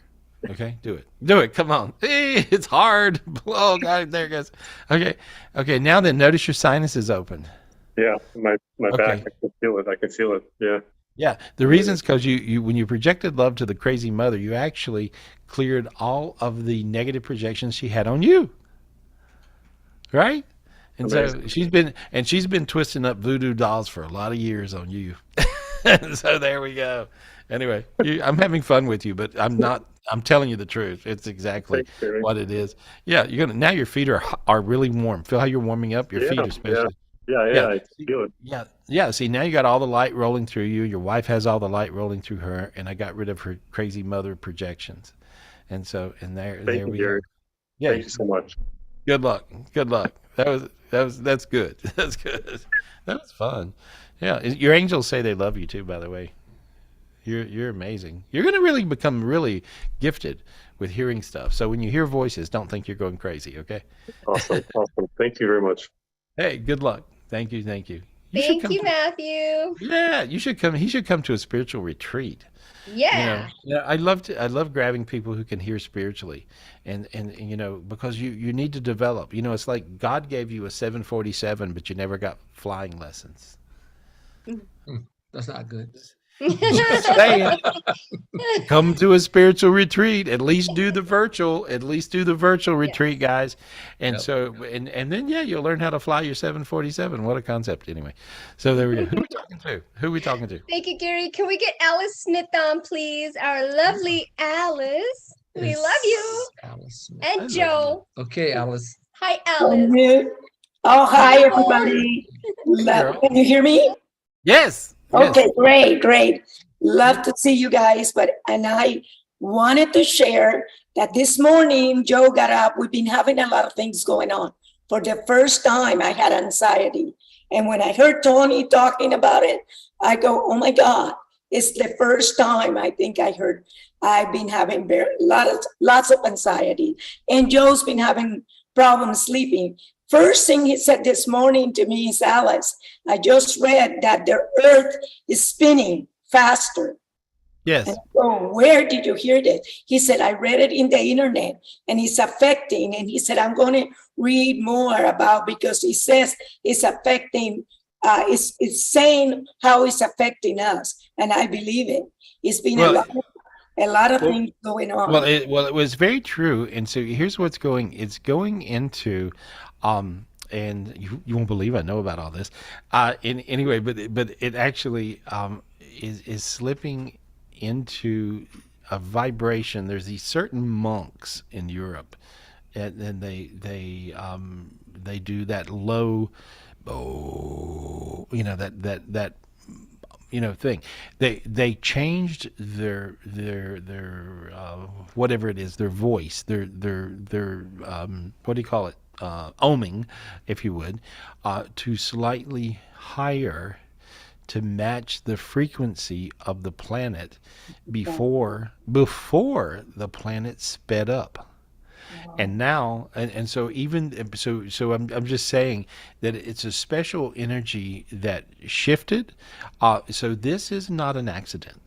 Okay, do it. Do it. Come on. It's hard. Oh God, there it goes. Okay. Now then, notice your sinuses open. Yeah, my Okay. back, I can feel it. I can feel it. Yeah. Yeah, the reason is because you when you projected love to the crazy mother, you actually cleared all of the negative projections she had on you, right? And Amazing. so she's been twisting up voodoo dolls for a lot of years on you. So there we go. Anyway, I'm having fun with you, but I'm not. I'm telling you the truth. It's exactly Thanks, Gary. what it is. Yeah, you're gonna now. Your feet are really warm. Feel how you're warming up. Your feet Yeah, especially. Yeah, I feel it. Yeah. See, now you got all the light rolling through you. Your wife has all the light rolling through her, and I got rid of her crazy mother projections. And so, and there Thank you, we go. Gary. Yeah. Thank you so much. Good luck. That's good. That's good. That was fun. Yeah. Your angels say they love you too, by the way. You're amazing. You're going to really become really gifted with hearing stuff. So when you hear voices, don't think you're going crazy. Okay. Awesome. Thank you very much. Hey, good luck. Thank you. Thank you, Yeah, Matthew. you should come. He should come to a spiritual retreat. Yeah. I love grabbing people who can hear spiritually, and because you need to develop. It's like God gave you a 747, but you never got flying lessons. That's not good. Just saying. Come to a spiritual retreat. At least do the virtual retreat, guys. And so and then you'll learn how to fly your 747. What a concept, anyway. So there we go. Who are we talking to? Thank you, Gary. Can we get Alice Smith on, please? Our lovely Alice. We love you. Alice Smith. And Joe. Okay, Alice. Hi, Alice. Oh, hi, everybody. Can you hear me? Yes. Okay, great. Love to see you guys. And I wanted to share that this morning, Joe got up. We've been having a lot of things going on. For the first time, I had anxiety. And when I heard Tony talking about it, I go, oh my God, it's the first time I think I've been having lots of anxiety. And Joe's been having problems sleeping. First thing he said this morning to me is, Alice, I just read that the earth is spinning faster. Yes. And so where did you hear that? He said, I read it in the internet and it's affecting. And he said, I'm going to read more about, because he says it's affecting, it's saying how it's affecting us. And I believe it. It's been a lot of things going on. Well, it was very true. And so here's what's it's going into, and you won't believe I know about all this. Anyway, but it actually is slipping into a vibration. There's these certain monks in Europe, and they do that low, that thing. They changed their whatever it is, their voice, their what do you call it? Oming, if you would, to slightly higher to match the frequency of the planet before the planet sped up. Wow. And now, and so I'm just saying that it's a special energy that shifted. So this is not an accident.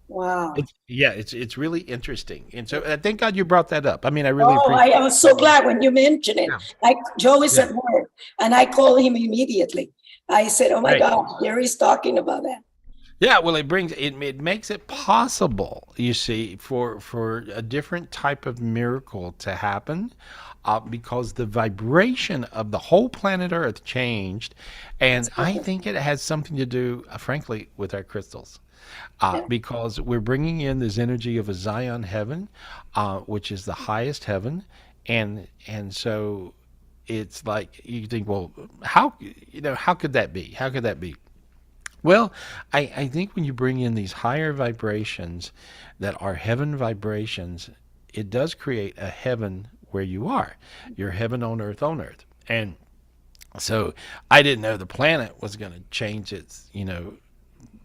Wow. It's really interesting. And so thank God you brought that up. I mean, I really appreciate I was so glad when you mentioned it. Yeah. Joe is at work and I called him immediately. I said, oh my God, Gary's talking about that. Yeah, well, it makes it possible, you see, for a different type of miracle to happen, because the vibration of the whole planet Earth changed, and I think it has something to do, frankly, with our crystals. Because we're bringing in this energy of a Zion heaven, which is the highest heaven, and so it's like you think, well, how could that be? How could that be? Well, I think when you bring in these higher vibrations that are heaven vibrations, it does create a heaven where you are. You're heaven on earth, and so I didn't know the planet was going to change its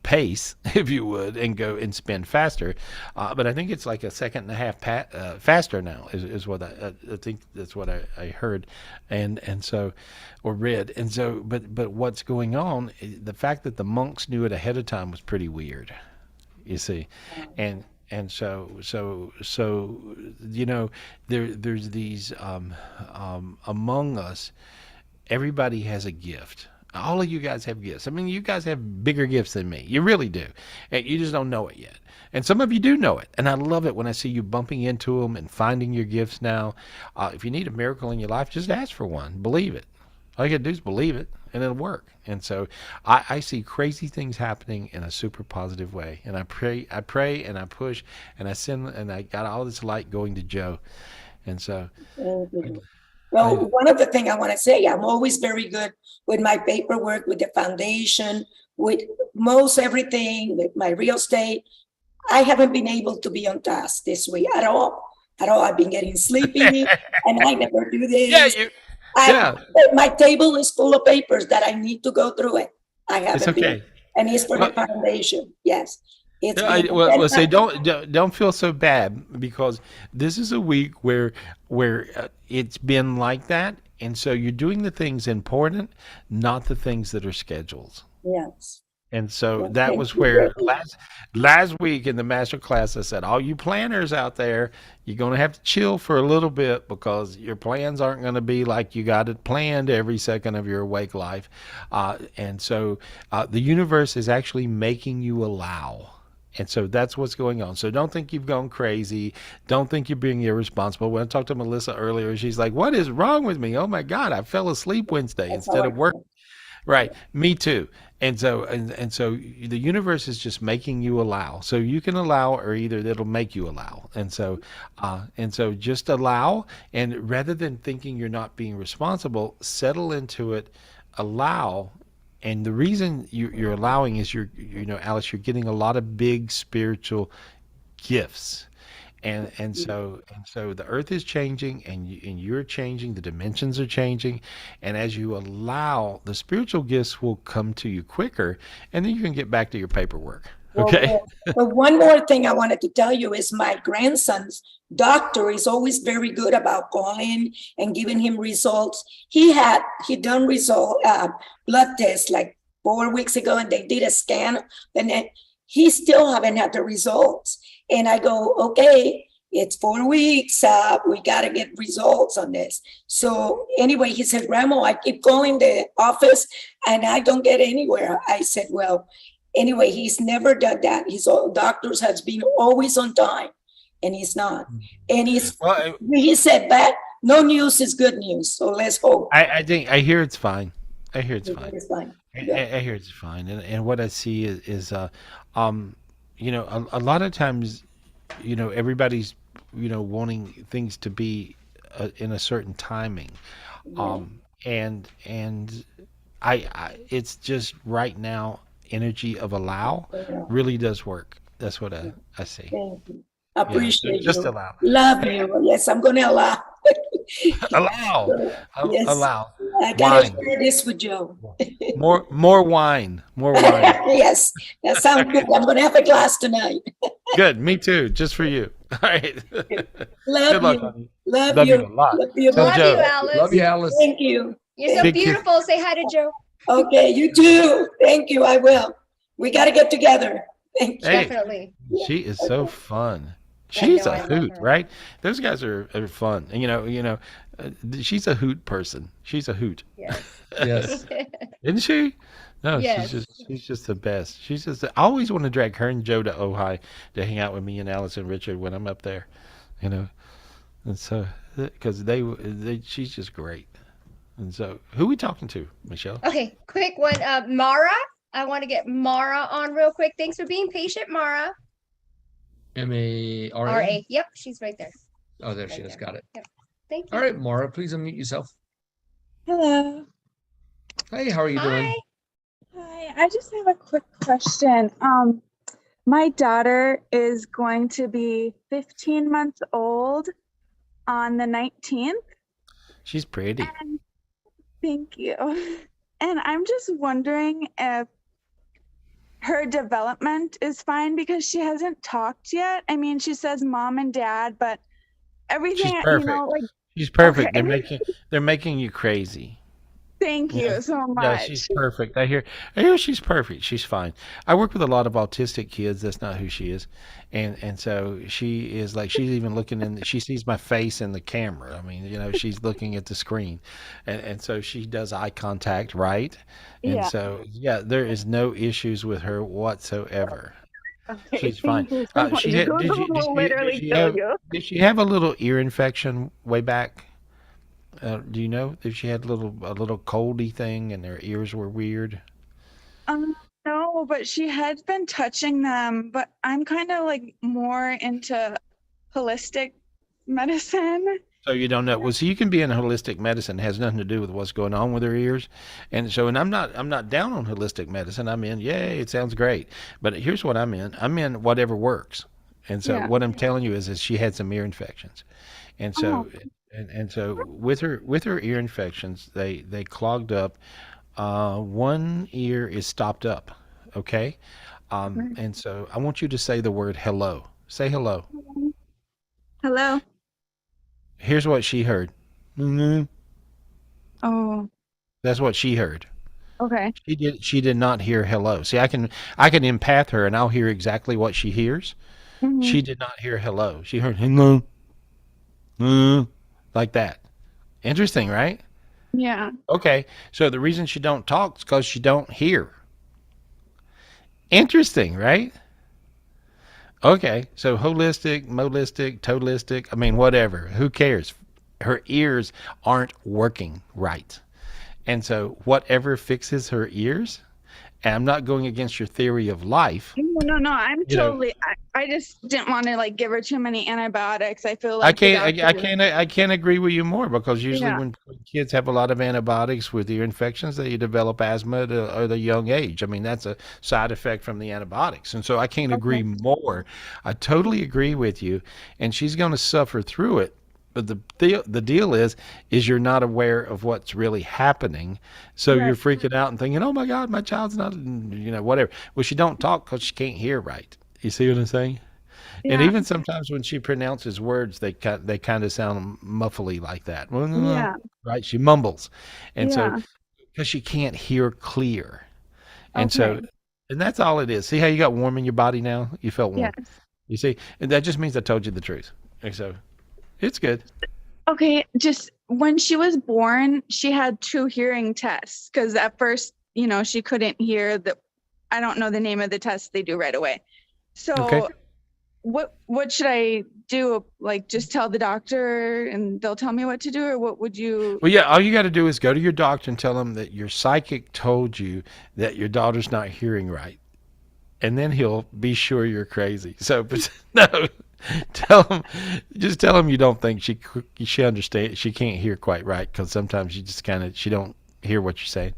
pace, if you would, and go and spin faster. But I think it's like a second and a half faster now is what I think that's what I heard, and so, or read. And so, but what's going on? The fact that the monks knew it ahead of time was pretty weird. You see, and so there's these among us. Everybody has a gift. All of you guys have gifts. I mean, you guys have bigger gifts than me. You really do. And you just don't know it yet. And some of you do know it. And I love it when I see you bumping into them and finding your gifts now. If you need a miracle in your life, just ask for one. Believe it. All you got to do is believe it, and it'll work. And so I see crazy things happening in a super positive way. And I pray, and I push, and I send, and I got all this light going to Joe. And so... Well, one of the things I want to say, I'm always very good with my paperwork, with the foundation, with most everything, with my real estate. I haven't been able to be on task this week at all. I've been getting sleepy, and I never do this. My table is full of papers that I need to go through it. I haven't been, and it's for the foundation. Yes. Say don't feel so bad, because this is a week where it's been like that, and so you're doing the things important, not the things that are scheduled. Yes. And so that was where last week in the master class I said, all you planners out there, you're going to have to chill for a little bit, because your plans aren't going to be like you got it planned every second of your awake life. And so the universe is actually making you allow. And so that's what's going on. So don't think you've gone crazy. Don't think you're being irresponsible. When I talked to Melissa earlier, she's like, what is wrong with me? Oh my God, I fell asleep Wednesday instead of work. Right. Me too. And so the universe is just making you allow. So you can allow, or either it'll make you allow. And so just allow, and rather than thinking you're not being responsible, settle into it, allow. And the reason you're allowing is Alice, you're getting a lot of big spiritual gifts, and so the earth is changing, and you're changing. The dimensions are changing, and as you allow, the spiritual gifts will come to you quicker, and then you can get back to your paperwork. Okay. But one more thing I wanted to tell you is my grandson's doctor is always very good about calling and giving him results. He done blood tests like 4 weeks ago, and they did a scan, and then he still haven't had the results. And I go, okay, it's 4 weeks. We got to get results on this. So anyway, he said, Grandma, I keep calling the office and I don't get anywhere. I said, well, anyway, he's never done that. His doctors has been always on time, and he's not. And he said that no news is good news. So let's hope. I hear it's fine. I hear it's fine. It's fine. I hear it's fine. And what I see is a lot of times, everybody's, wanting things to be in a certain timing. And I it's just right now, energy of allow really does work. That's what I see. Thank you. Appreciate you. Just allow. Love you. Yes, I'm going to allow. Yes. Allow. I gotta share this with Joe. more wine. Yes, that sounds good. I'm going to have a glass tonight. Good. Me too. Just for you. All right. Love luck, you. honey. Love you. A lot. Love you, Alice. Love you, Alice. Thank you. You're so beautiful. Say hi to Joe. Okay, you too. Thank you. I will. We got to get together. Thank you. Hey, Definitely. she is so fun. She's a hoot, right? Those guys are fun. And she's a hoot person. She's a hoot. Yes. Isn't she? No, Yes. she's just the best. I always want to drag her and Joe to Ojai to hang out with me and Alice and Richard when I'm up there. And so because she's just great. And so who are we talking to, Michelle? Okay, quick one. Mara. I want to get Mara on real quick. Thanks for being patient, Mara. M-A-R-A? R-A. Yep, she's right there. Oh, there she is. Got it. Yep. Thank you. All right, Mara, please unmute yourself. Hello. Hey, how are you doing? Hi. I just have a quick question. My daughter is going to be 15 months old on the 19th. She's pretty. Thank you. And I'm just wondering if her development is fine because she hasn't talked yet. I mean, she says mom and dad, but everything, She's perfect. like She's perfect. okay. They're making you crazy. Thank Yeah, you so yeah, she's much. perfect. I hear she's perfect. She's fine. I work with a lot of autistic kids. That's not who she is, and so she is like she's even looking in. She sees my face in the camera. I mean, she's looking at the screen, and so she does eye contact, right? And Yeah. so yeah, there is no issues with her whatsoever. Okay, She's fine. thank you so much. She had, Google will literally kill you. did she have a little ear infection way back? Do you know if she had a little coldy thing and her ears were weird? No, but she had been touching them, but I'm kind of like more into holistic medicine. So you don't know. Well, so you can be in holistic medicine. It has nothing to do with what's going on with her ears, and so I'm not down on holistic medicine. I'm in. Yay, it sounds great. But here's what I'm in. I'm in whatever works. And so Yeah. what I'm telling you is she had some ear infections, and so Oh. and so with her ear infections, they clogged up. One ear is stopped up. Okay, and so I want you to say the word hello. Say hello. Hello. Here's what she heard. Mm-hmm. Oh, That's what she heard. okay. She did not hear hello. See, I can empath her and I'll hear exactly what she hears. Mhm. She did not hear hello. She heard hello. Like that. Interesting, right? Yeah. Okay. So the reason she don't talk is because she don't hear. Interesting, right? Okay. So holistic, molistic, totalistic, I mean whatever. Who cares? Her ears aren't working right. And so whatever fixes her ears, and I'm not going against your theory of life. No. I'm You know, totally. I just didn't want to like give her too many antibiotics. I feel like the doctor. I can't agree with you more because usually Yeah. when kids have a lot of antibiotics with ear infections, they develop asthma at a young age. I mean, that's a side effect from the antibiotics. And so I can't agree more. I totally agree with you. And she's going to suffer through it. But the deal is you're not aware of what's really happening, so you're freaking out and thinking, "Oh my God, my child's not," whatever. Well, she don't talk because she can't hear right. You see what I'm saying? And Yeah. even sometimes when she pronounces words, they kind of sound muffly like that. Yeah. Right? She mumbles, and so Yeah. because she can't hear clear, and Okay. and that's all it is. See how you got warm in your body now? You felt warm. Yes. You see, and that just means I told you the truth. And so it's good. Okay. Just when she was born, she had 2 hearing tests because at first, she couldn't hear the. I don't know the name of the test they do right away. So. Okay. What should I do? Like just tell the doctor and they'll tell me what to do, or what would you? Well, yeah, all you got to do is go to your doctor and tell them that your psychic told you that your daughter's not hearing right. And then he'll be sure you're crazy. So, but no, just tell him you don't think she understands. She can't hear quite right because sometimes you just she don't hear what you're saying.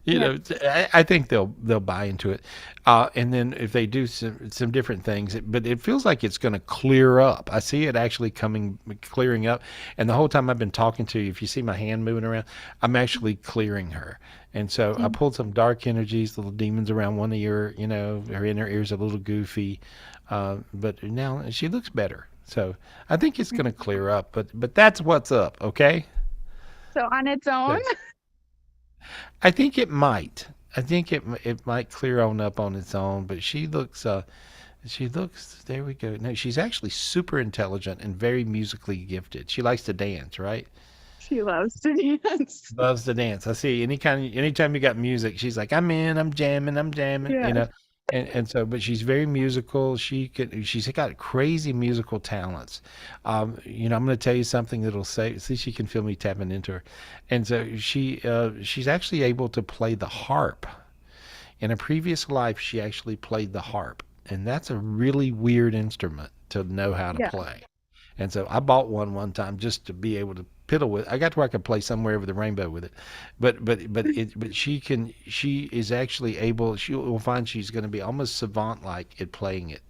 I think they'll buy into it, and then if they do some different things, but it feels like it's going to clear up. I see it actually clearing up, and the whole time I've been talking to you, if you see my hand moving around, I'm actually clearing her. And so I pulled some dark energies, little demons around one ear. Her inner ear's a little goofy, but now she looks better. So I think it's going to clear up. But that's what's up, okay? So on its own. Yes. I think it might. I think it might clear on up on its own. But she looks. There we go. No, she's actually super intelligent and very musically gifted. She likes to dance, right? She loves to dance. Loves to dance. I see. Anytime you got music, she's like, I'm jamming. Yeah. And so, but she's very musical. She's got crazy musical talents. I'm going to tell you something that'll see she can feel me tapping into her. And so she's actually able to play the harp. In a previous life, she actually played the harp. And that's a really weird instrument to know how to play. And so I bought one time just to be able to piddle with. I got to where I could play somewhere over the rainbow with it. But she is actually able. She will find she's going to be almost savant like at playing it.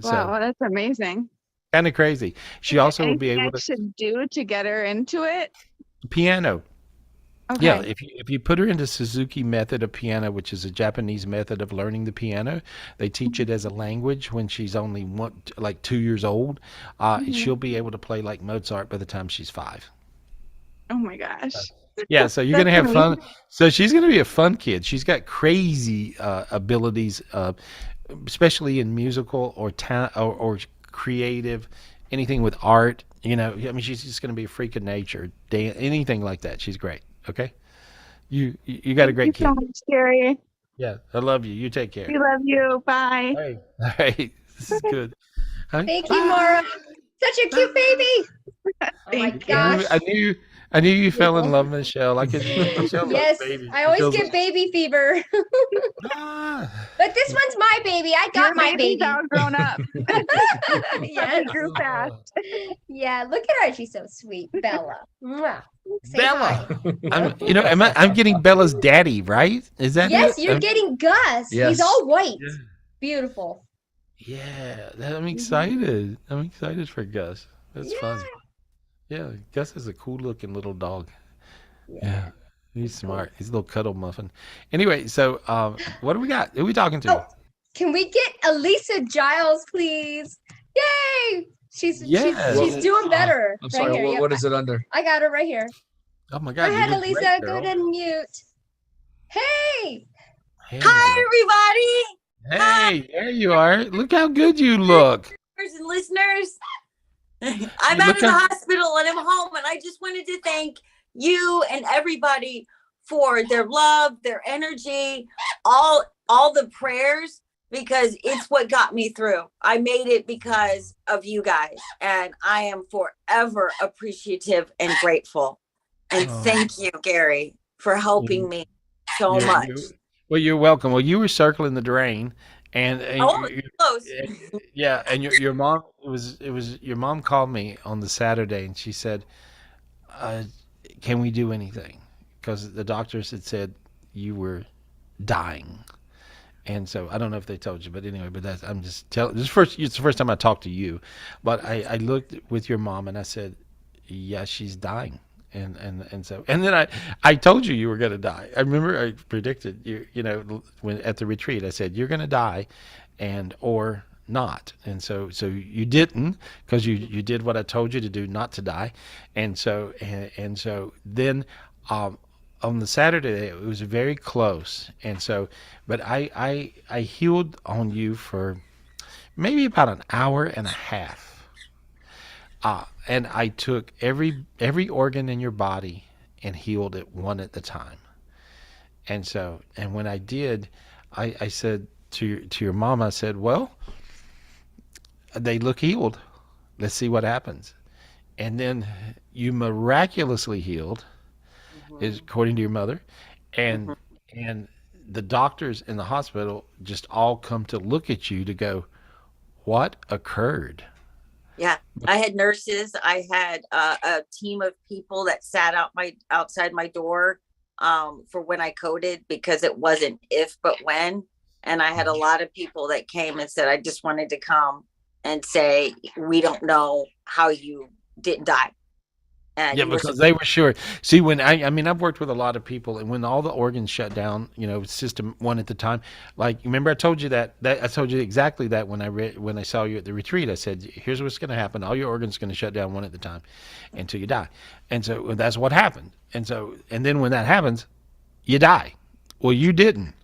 Wow, that's amazing. Kind of crazy. She also will be able to. Should do to get her into it. Piano. Okay. Yeah, if you put her into Suzuki method of piano, which is a Japanese method of learning the piano, they teach it as a language when she's only like 2 years old. She'll be able to play like Mozart by the time she's 5. Oh my gosh. Yeah, so you're That's gonna have fun. amazing. So she's gonna be a fun kid. She's got crazy abilities, especially in musical or or creative, anything with art. You know, I mean, she's just gonna be a freak of nature. Anything like that. She's great. Okay, you got a Thank you great so kid. much, Gary. Yeah, I love you. You take care. We love you. Bye. Hey, all right, this is good. Huh? Thank you, Mara. Such a cute baby. Oh my Thank I gosh. knew, I knew, I knew you fell in love, Michelle. I could. Michelle loves Yes, babies. I always Michelle's get baby fever. ah. But this one's my baby. I got Your my baby's baby. all grown up. Yes. He grew fast. Yeah, look at her. She's so sweet. Bella. Mwah. Say Bella. hi. I'm getting Bella's daddy, right? Is that Yes, it? you're getting Gus. Yes. He's all white. Yeah. Beautiful. Yeah, I'm excited. I'm excited for Gus. That's fun. Yeah, Gus is a cool looking little dog. Yeah. He's smart. He's a little cuddle muffin. Anyway, so what do we got? Who are we talking to? Oh, can we get Elisa Giles, please? Yay! She's doing better. I'm sorry. Right here. What is it under? I got her right here. Oh my Go God. you ahead, look Elisa. great, Go girl. to mute. Hey! Hey, Hi, everybody. Hey, there you are. Look how good you look. And listeners. I'm You out look of the how- hospital and I'm home, and I just wanted to thank you and everybody for their love, their energy, all the prayers, because it's what got me through. I made it because of you guys, and I am forever appreciative and grateful. And thank you, Gary, for helping me so much. Well, you're welcome. Well, you were circling the drain, and Close. yeah, and your mom your mom called me on the Saturday, and she said, "Can we do anything?" Because the doctors had said you were dying, and so I don't know if they told you, but anyway, I'm just telling. It's the first time I talked to you, but I looked with your mom and I said, "Yeah, she's dying." And so then I told you were going to die. I remember I predicted when at the retreat I said you're going to die, or not. And so you didn't, because you did what I told you to do, not to die. And so then on the Saturday it was very close. And so but I healed on you for maybe about an hour and a half. And I took every organ in your body and healed it one at a time. And when I did, I said to your mom, I said, well, they look healed. Let's see what happens. And then you miraculously healed, is according to your mother, and the doctors in the hospital just all come to look at you to go, what occurred? Yeah, I had nurses. I had a team of people that sat outside my door for when I coded, because it wasn't if but when. And I had a lot of people that came and said, I just wanted to come and say, we don't know how you didn't die. And yeah, because they were sure. See, when I've worked with a lot of people, and when all the organs shut down, system one at the time. Like, remember I told you that I told you exactly that when I saw you at the retreat. I said, here's what's going to happen. All your organs are going to shut down one at a time until you die. And so that's what happened. And then when that happens, you die. Well, you didn't.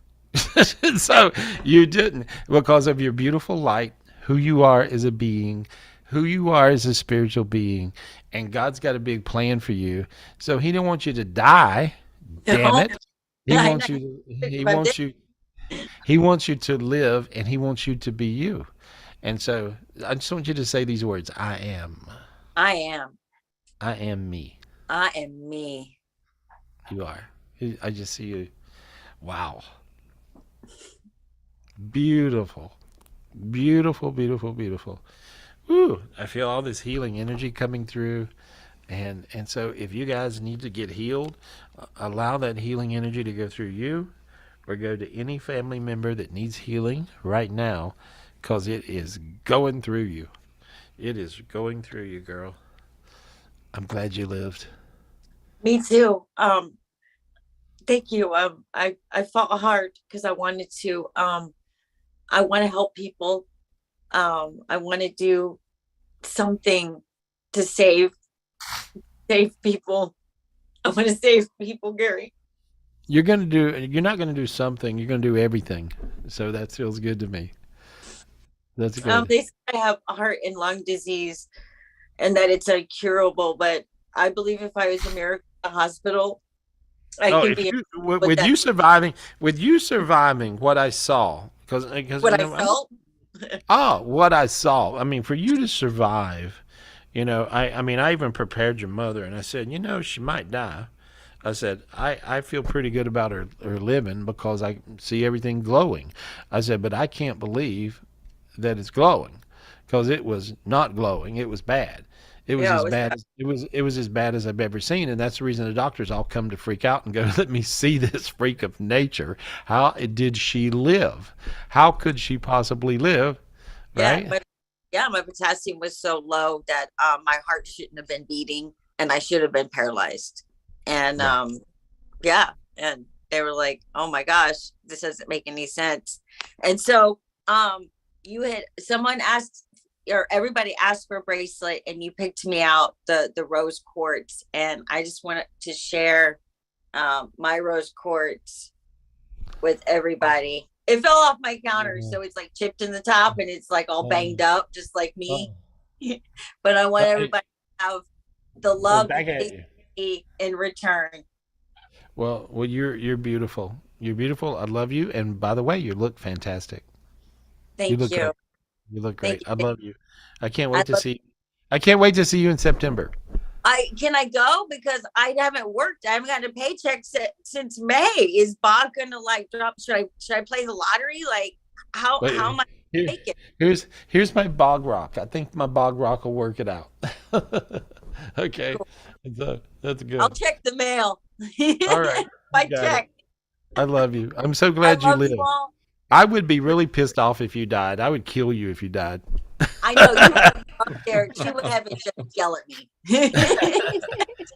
So you didn't, because of your beautiful light, who you are as a being, who you are as a spiritual being. And God's got a big plan for you. So he don't want you to die. Damn it. He wants you to live, and he wants you to be you. And so I just want you to say these words. I am. I am. I am me. I am me. You are. I just see you. Wow. Beautiful. Beautiful, beautiful, beautiful. Ooh, I feel all this healing energy coming through. And so if you guys need to get healed, allow that healing energy to go through you, or go to any family member that needs healing right now, because it is going through you. It is going through you, girl. I'm glad you lived. Me too. Thank you. I fought hard because I wanted to. I want to help people. I want to do something to save people. I want to save people, Gary. You're not gonna do something, you're gonna do everything. So that feels good to me. That's good. They say I have heart and lung disease and that it's incurable, but I believe if I was a miracle in the hospital, I can be With you surviving what I saw, because what I felt. what I saw. I mean, for you to survive, I mean, I even prepared your mother, and I said, she might die. I said, I feel pretty good about her living because I see everything glowing. I said, but I can't believe that it's glowing, because it was not glowing. It was bad. It was as bad as it was as bad as I've ever seen, and that's the reason the doctors all come to freak out and go, "Let me see this freak of nature. How did she live? How could she possibly live?" Right? My potassium was so low that my heart shouldn't have been beating, and I should have been paralyzed. And and they were like, "Oh my gosh, this doesn't make any sense." And so someone asked, or everybody asked for a bracelet, and you picked me out the rose quartz, and I just wanted to share my rose quartz with everybody. It fell off my counter, so it's like chipped in the top, and it's like all banged up, just like me. But I want everybody to have the love in return. Well, you're beautiful. You're beautiful. I love you, and by the way, you look fantastic. Thank you. Great. You look great. I love you. I can't wait to see. I can't wait to see you in September. Can I go, because I haven't worked. I haven't gotten a paycheck since May. Is Bob gonna like drop? Should I play the lottery? Like how am I making? Here's my bog rock. I think my bog rock will work it out. Okay, cool. That's good. I'll check the mail. All right. I check. I love you. I'm so glad you lived. I would be really pissed off if you died. I would kill you if you died. I know you would be up there. She would have just yell at me.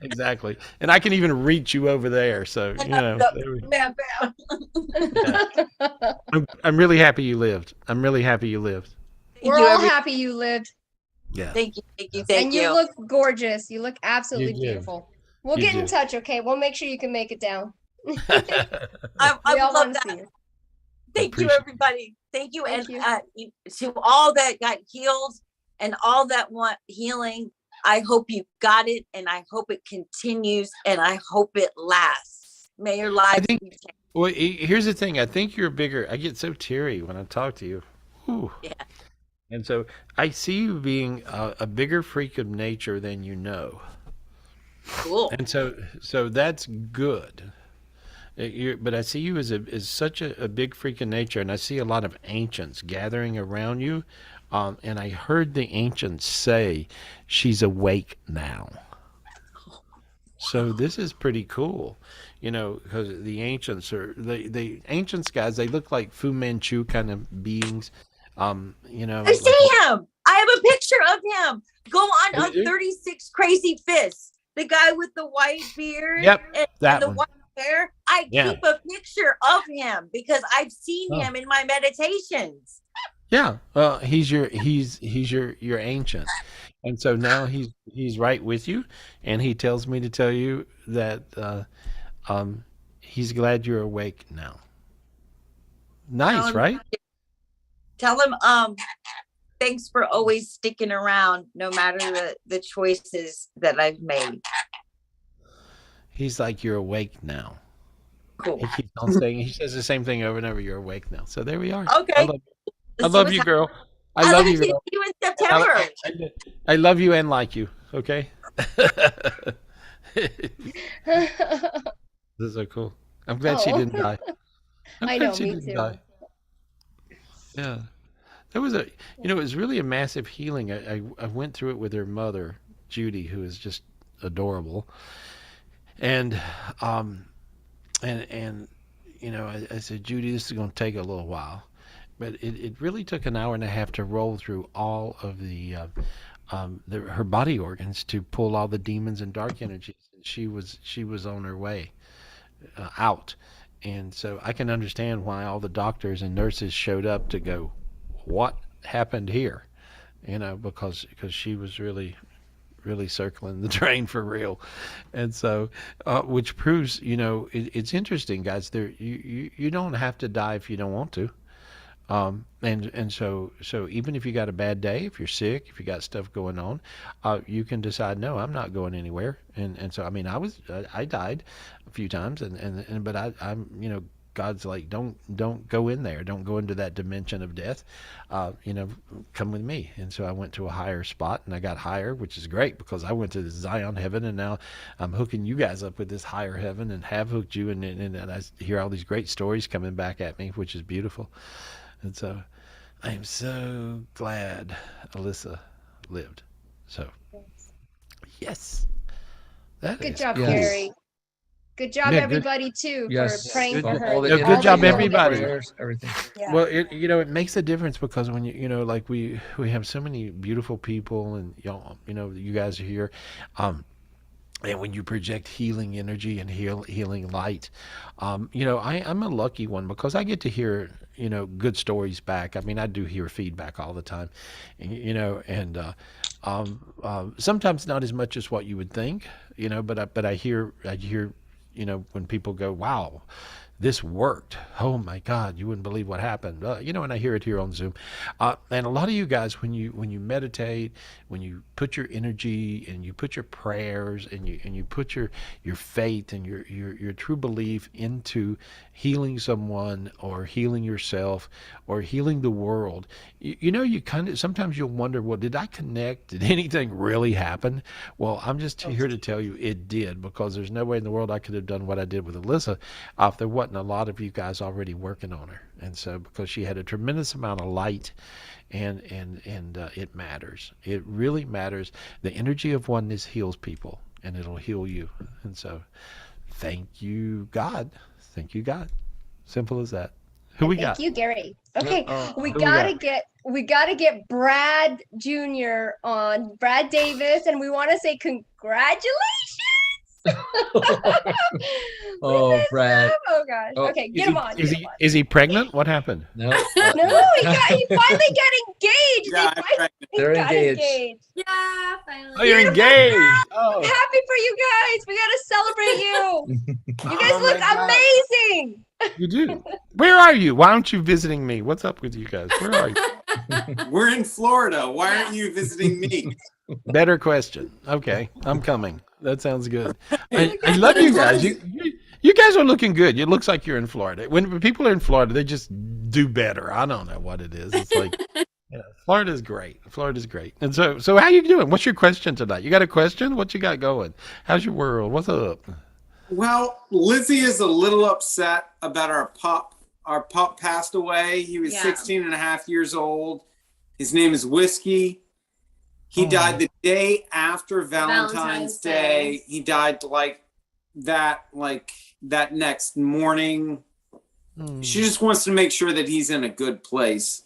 Exactly. And I can even reach you over there. So, Bam, bam. I'm really happy you lived. I'm really happy you lived. We're all happy you lived. Yeah. Thank you. And you look gorgeous. You look absolutely beautiful. We'll get in touch, okay? We'll make sure you can make it down. I all love that. Thank you, everybody. Thank you. And to all that got healed and all that want healing, I hope you got it, and I hope it continues, and I hope it lasts. May your life be changed. Well, here's the thing. I think you're bigger. I get so teary when I talk to you. Whew. Yeah. And so I see you being a bigger freak of nature than you know. Cool. And so that's good. But I see you as such a big freak of nature, and I see a lot of ancients gathering around you. And I heard the ancients say, "She's awake now." So this is pretty cool, because the ancients are the ancients guys. They look like Fu Manchu kind of beings. I see him. I have a picture of him. Go on 36 Crazy Fists. The guy with the white beard and the white hair. I keep a picture of him because I've seen him in my meditations. Yeah, well, he's your ancient, and so now he's right with you, and he tells me to tell you that he's glad you're awake now. Nice, right? Tell him thanks for always sticking around no matter the choices that I've made. He's like, you're awake now. Cool. He keeps on saying, he says the same thing over and over. You're awake now. So there we are. Okay. I love you, girl. I love you, girl. See you in September. I love you and like you. Okay. This is so cool. I'm glad she didn't die. I know, me too. Yeah. There was it was really a massive healing. I went through it with her mother, Judy, who is just adorable. And I said, Judy, this is going to take a little while. But it really took an hour and a half to roll through all of her body organs to pull all the demons and dark energies. And she was on her way. out. And so I can understand why all the doctors and nurses showed up to go, what happened here? Because she was really circling the drain for real. And so, which proves, it's interesting, guys. You don't have to die if you don't want to. So even if you got a bad day, if you're sick, if you got stuff going on, you can decide, no, I'm not going anywhere. And so, I mean, I died a few times but I'm, God's like, don't go in there. Don't go into that dimension of death. Come with me. And so I went to a higher spot and I got higher, which is great because I went to the Zion heaven, and now I'm hooking you guys up with this higher heaven and have hooked you. And I hear all these great stories coming back at me, which is beautiful. And so I am so glad Alyssa lived. So, yes. Good job, Gary. Good job, everybody, too, for praying for her. Good job, everybody. Everything. Yeah. Well, it makes a difference because when like we have so many beautiful people, and you guys are here, and when you project healing energy and healing light, I'm a lucky one because I get to hear good stories back. I mean, I do hear feedback all the time, and sometimes not as much as what you would think, but I hear when people go, wow, this worked. Oh my God, you wouldn't believe what happened. And I hear it here on Zoom. And a lot of you guys, when you meditate, when you put your energy and you put your prayers and you put your faith and your true belief into healing someone or healing yourself or healing the world, you kind of, sometimes you'll wonder, well, did I connect? Did anything really happen? Well, I'm just here to tell you it did, because there's no way in the world I could have done what I did with Alyssa if there wasn't a lot of you guys already working on her. And so, because she had a tremendous amount of light, and it matters. It really matters. The energy of oneness heals people, and it'll heal you. And so, thank you, God. Thank you, God. Simple as that. Who we got? Thank you, Gary. Okay, we gotta get Brad Jr. on, Brad Davis, and we want to say congratulations. Oh, Brad. Oh gosh. Okay, get him on. Is he pregnant? What happened? No, he finally got engaged. They're got engaged. Yeah, finally. Oh, you're engaged. I'm happy for you guys. We gotta celebrate you. You guys look amazing. You do. Where are you? Why aren't you visiting me? What's up with you guys? Where are you? We're in Florida. Why aren't you visiting me? Better question. Okay, I'm coming. That sounds good. I love you guys. You guys are looking good. It looks like you're in Florida. When people are in Florida, they just do better. I don't know what it is. It's like, Florida's great. Florida's great. And so how you doing? What's your question tonight? You got a question? What you got going? How's your world? What's up? Well, Lizzie is a little upset about our pup. Our pup passed away. He was 16 and a half years old. His name is Whiskey. He died the day after Valentine's Day. He died like that next morning. She just wants to make sure that he's in a good place.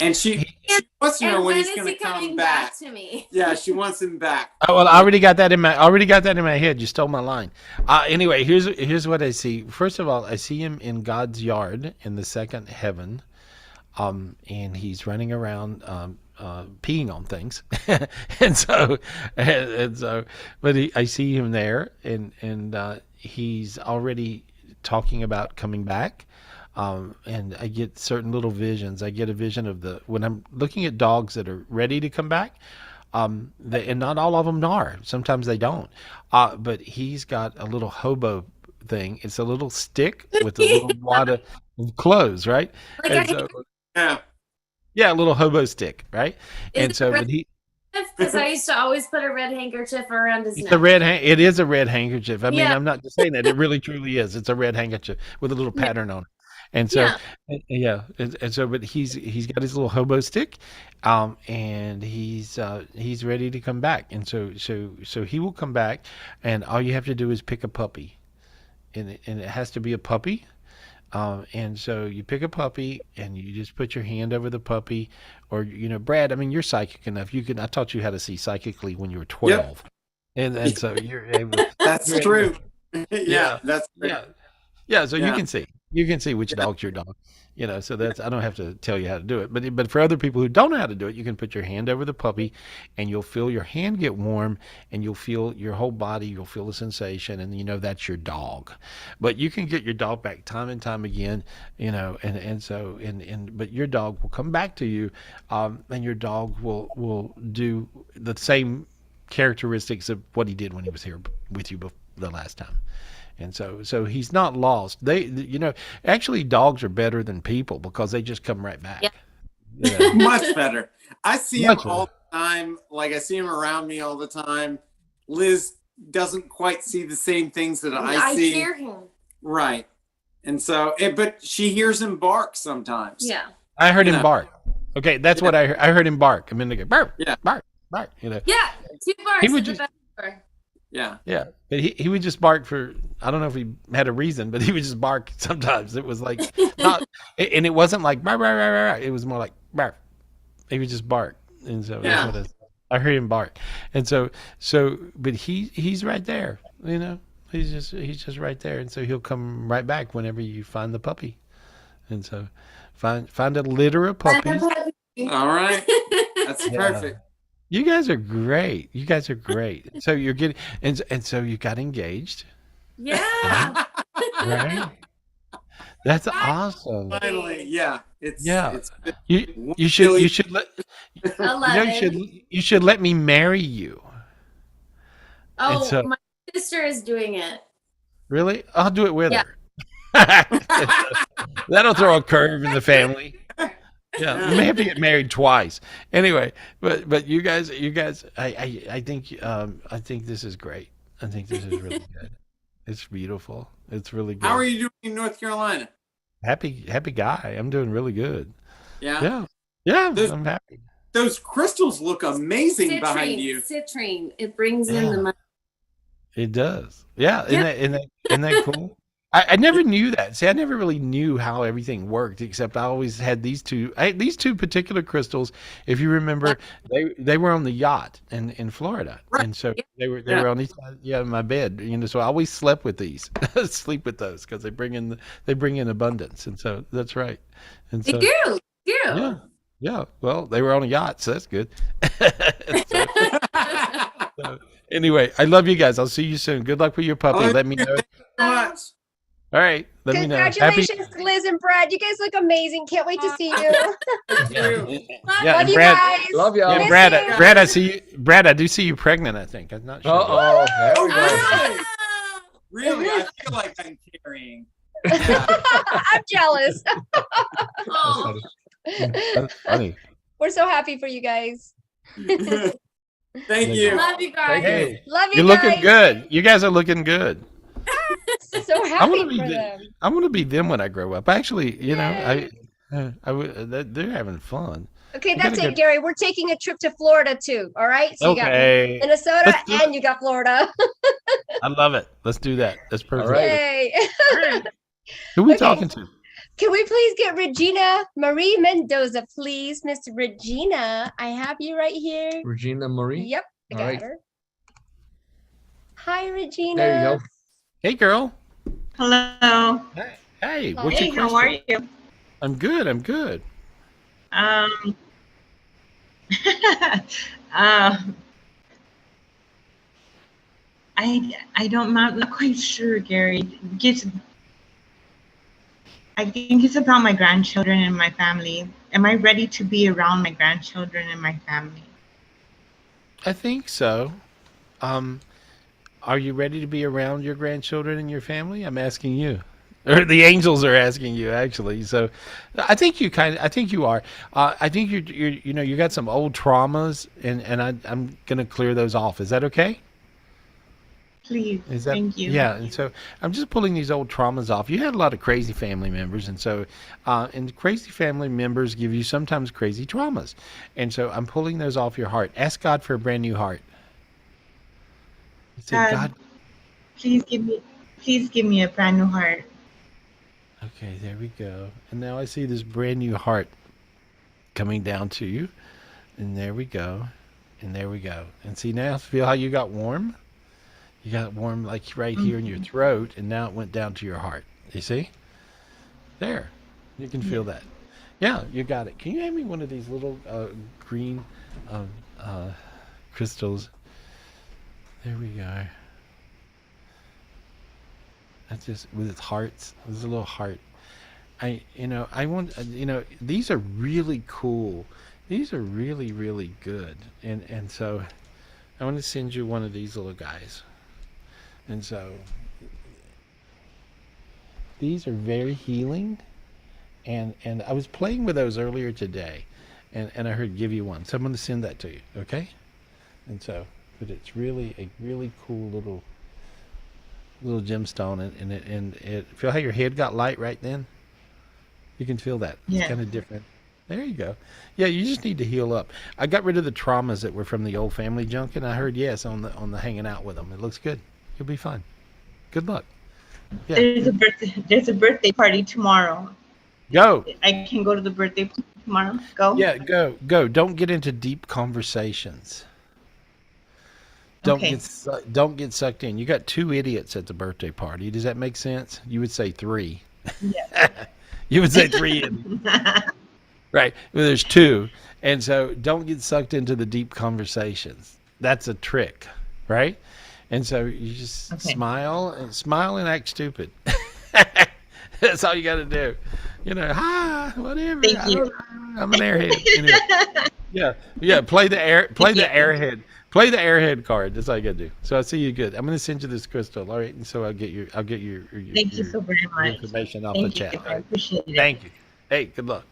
And she wants to know when he's going to come back to me. Yeah, she wants him back. Oh, well, I already got that in my head. You stole my line. Anyway, here's what I see. First of all, I see him in God's yard in the second heaven, and he's running around peeing on things, and so, but I see him there, and he's already talking about coming back. And I get certain little visions. I get a vision of when I'm looking at dogs that are ready to come back, and not all of them are. Sometimes they don't. But he's got a little hobo thing. It's a little stick with a little wad of clothes, right? Yeah, a little hobo stick, right? And so, but he. Because I used to always put a red handkerchief around his neck. It is a red handkerchief. I mean, I'm not just saying that. It really, truly is. It's a red handkerchief with a little pattern on it. And so, and so, but he's got his little hobo stick, and he's ready to come back. And so he will come back, and all you have to do is pick a puppy, and it has to be a puppy. And so you pick a puppy and you just put your hand over the puppy, or, Brad, I mean, you're psychic enough. I taught you how to see psychically when you were 12. Yep. And so you're able. That's true. Yeah, that's yeah. Yeah, so Yeah. you can see which dog's your dog. So that's I don't have to tell you how to do it. But for other people who don't know how to do it, you can put your hand over the puppy, and you'll feel your hand get warm, and you'll feel your whole body. You'll feel the sensation, and that's your dog. But you can get your dog back time and time again. But your dog will come back to you, and your dog will do the same characteristics of what he did when he was here with you the last time. And so he's not lost. Actually dogs are better than people because they just come right back. Yeah. Much better. I see him Much all the time. Like I see him around me all the time. Liz doesn't quite see the same things that I see. I hear him. Right. And so, but she hears him bark sometimes. Yeah. I heard him bark. Okay, that's what I heard. I heard him bark a minute ago. Bark, bark. Yeah, 2 barks. He would is the best. Yeah. Yeah, but he would just bark for, I don't know if he had a reason, but he would just bark sometimes. It was like not, and it wasn't like bark, bark, bark, bark. It was more like bark. He would just bark, and so that's what I heard him bark, and so but he's right there, he's just right there, and so he'll come right back whenever you find the puppy, and so find a litter of puppies. All right, that's perfect. You guys are great. So you're getting, and so you got engaged. Yeah. Right? That's awesome. Finally, yeah. You should let you should let me marry you. Oh, my sister is doing it. Really? I'll do it with her. That'll throw a curve in the family. Yeah, we may have to get married twice. Anyway, but you guys, I think this is great. I think this is really good. It's beautiful. It's really good. How are you doing in North Carolina? Happy guy. I'm doing really good. Yeah. Yeah. I'm happy. Those crystals look amazing behind you. Citrine. It brings in the money. It does. Yeah. Isn't that cool? I never knew that. See, I never really knew how everything worked, except I always had these two particular crystals. If you remember, they were on the yacht in Florida, and so they were on each side, in my bed. So I always slept with these, sleep with those because they bring in abundance, and so that's right. And so, they do. Yeah. Yeah. Well, they were on a yacht, so that's good. So, anyway, I love you guys. I'll see you soon. Good luck with your puppy. Let me know. All right. Let me know. Congratulations to Liz and Brad. You guys look amazing. Can't wait to see you. Love you Brad, guys. Love y'all. Yeah, Brad, I see you. Brad, I do see you pregnant, I think. I'm not sure. Uh-oh. There we go. Really? I feel like I'm carrying. I'm jealous. That's funny. We're so happy for you guys. Thank you. Love you guys. Hey, Love you you're guys. looking good. You guys are looking good. So happy for them. I want to be them when I grow up. Actually, they're having fun. Okay, that's it, Gary. We're taking a trip to Florida too. All right. So you got Minnesota and you got Florida. I love it. Let's do that. That's perfect. All right. Yay. Who are we talking to? Can we please get Regina Marie Mendoza, please, Miss Regina? I have you right here. Regina Marie. Yep, I got her. Hi, Regina. There you go. Hey, girl. Hello. Hey. What's your question? How are you? I'm good. I'm not quite sure, Gary. I think it's about my grandchildren and my family. Am I ready to be around my grandchildren and my family? I think so. Are you ready to be around your grandchildren and your family? I'm asking you. Or the angels are asking you, actually. So I think you are. I think you got some old traumas, and I'm going to clear those off. Is that okay? Please. Thank you. Yeah, and so I'm just pulling these old traumas off. You had a lot of crazy family members, and so and crazy family members give you sometimes crazy traumas. And so I'm pulling those off your heart. Ask God for a brand new heart. God, please give me a brand new heart. Okay, there we go. And now I see this brand new heart coming down to you. And there we go. And there we go. And see now, feel how you got warm? You got it warm like right here in your throat, and now it went down to your heart. You see? There. You can feel that. Yeah, you got it. Can you hand me one of these little green crystals? There we go. That's just with its hearts. There's a little heart. I want, these are really cool. These are really, really good. And so I want to send you one of these little guys. And so these are very healing. And I was playing with those earlier today, and I heard give you one. So I'm going to send that to you, okay? And so, but it's really a really cool little gemstone, and it feel how your head got light right then? You can feel that. It's kind of different. There you go. Yeah, you just need to heal up. I got rid of the traumas that were from the old family junk, and I heard yes on the hanging out with them. It looks good. You'll be fine. Good luck. Yeah. There's a birthday party tomorrow. Go. I can go to the birthday tomorrow. Go. Yeah, go. Don't get into deep conversations. Don't get sucked in. You got 2 idiots at the birthday party. Does that make sense? You would say 3. Yeah. You would say 3 idiots. Right. Well, there's 2. And so don't get sucked into the deep conversations. That's a trick, right? And so you just smile and act stupid. That's all you got to do. Hi, whatever. Thank you. I'm an airhead. Yeah. Play the airhead. Play the airhead card. That's all you got to do. So I see you good. I'm going to send you this crystal. All right. And so I'll get your Thank you so very much. Information off the chat. I appreciate it. Thank you. Hey, good luck.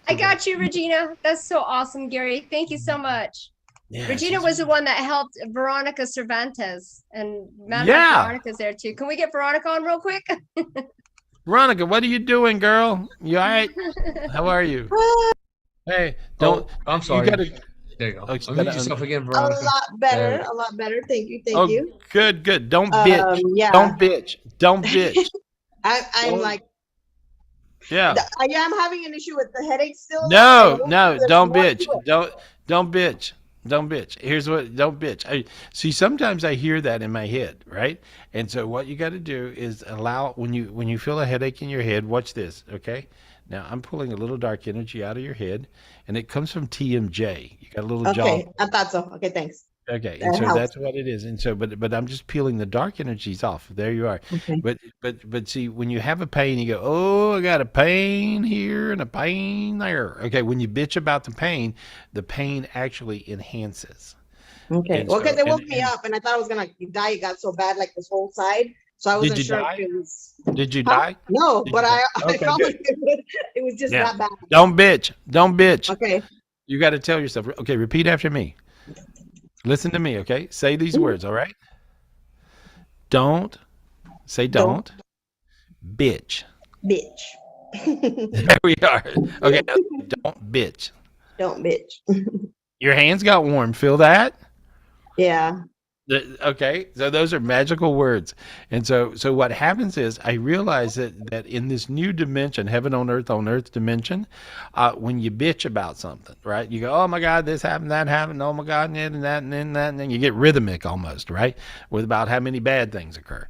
I got you, Regina. That's so awesome, Gary. Thank you so much. Yeah, Regina was the one that helped Veronica Cervantes, and Veronica's there too. Can we get Veronica on real quick? Veronica, what are you doing, girl? You all right? How are you? Hey, don't. I'm sorry. You gotta, there you go. Oh, Unmute yourself again, Veronica. A lot better. A lot better. Thank you. Thank you. Good. Don't bitch. Yeah. Don't bitch. Don't bitch. I'm like. Yeah. I'm having an issue with the headache still. No, don't bitch. Don't bitch. Don't bitch. Here's what, don't bitch. See, sometimes I hear that in my head, right? And so what you got to do is allow, when you feel a headache in your head, watch this, okay? Now, I'm pulling a little dark energy out of your head, and it comes from TMJ. You got a little jaw. Okay, I thought so. Okay, thanks. Okay, and so that's what it is. And so, but I'm just peeling the dark energies off. There you are. Okay. But see, when you have a pain, you go, oh, I got a pain here and a pain there. Okay, when you bitch about the pain actually enhances. Okay. Well, because it woke me up, and I thought I was gonna die. It got so bad, like this whole side. So I wasn't sure if it was. Did you die? No, but I felt like it was just that bad. Don't bitch. Don't bitch. Okay. You got to tell yourself. Okay, repeat after me. Listen to me, okay? Say these words, all right? Don't. Say don't. Bitch. Bitch. There we are. Okay, now, don't bitch. Don't bitch. Your hands got warm. Feel that? Yeah. Okay, so those are magical words. And so what happens is I realize that in this new dimension, heaven on earth dimension, when you bitch about something, right? You go, oh my God, this happened, that happened, oh my God, and that, and then that, and then you get rhythmic almost, right? With about how many bad things occur.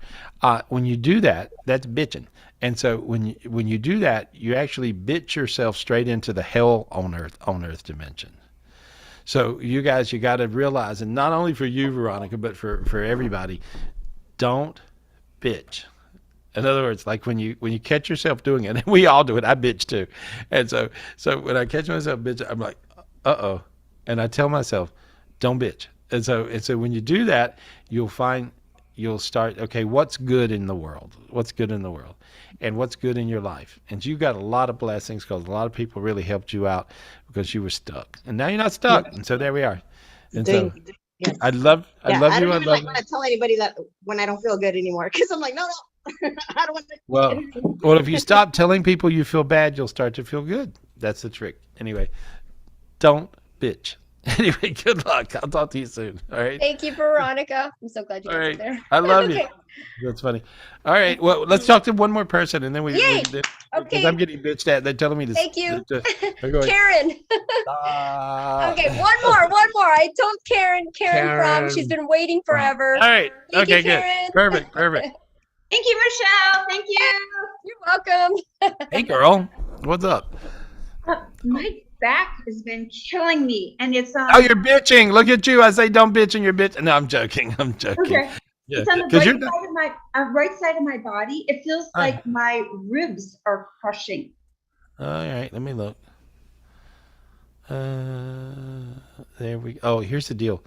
When you do that, that's bitching. And so when you do that, you actually bitch yourself straight into the hell on earth dimension. So you guys, you got to realize, and not only for you, Veronica, but for everybody, don't bitch. In other words, like when you catch yourself doing it, and we all do it, I bitch too. And so when I catch myself bitching, I'm like, uh-oh. And I tell myself, don't bitch. And so when you do that, you'll start, okay, what's good in the world? What's good in the world? And what's good in your life? And you got a lot of blessings because a lot of people really helped you out because you were stuck. And now you're not stuck. Yeah. And so there we are. And so yes. I love you. I don't even like when I tell anybody that when I don't feel good anymore because I'm like, no. I don't want to. Well, if you stop telling people you feel bad, you'll start to feel good. That's the trick. Anyway, don't bitch. Anyway, good luck. I'll talk to you soon. All right. Thank you, Veronica. I'm so glad you got there. I love you. That's funny. All right. Well, let's talk to one more person, and then we Because I'm getting bitched at. They're telling me to. Thank you. Going, Karen. Okay, one more. I told Karen from, she's been waiting forever. All right. Thank Okay, you, Karen. good. Perfect. Thank you, Michelle. Thank you. You're welcome. Hey, girl. What's up? My back has been killing me, and it's Oh, you're bitching. Look at you. I say don't bitch and you're bitching. No, I'm joking. Okay. Yeah, it's on the right side of my body. It feels like my ribs are crushing. All right, let me look. There we go. Oh, here's the deal.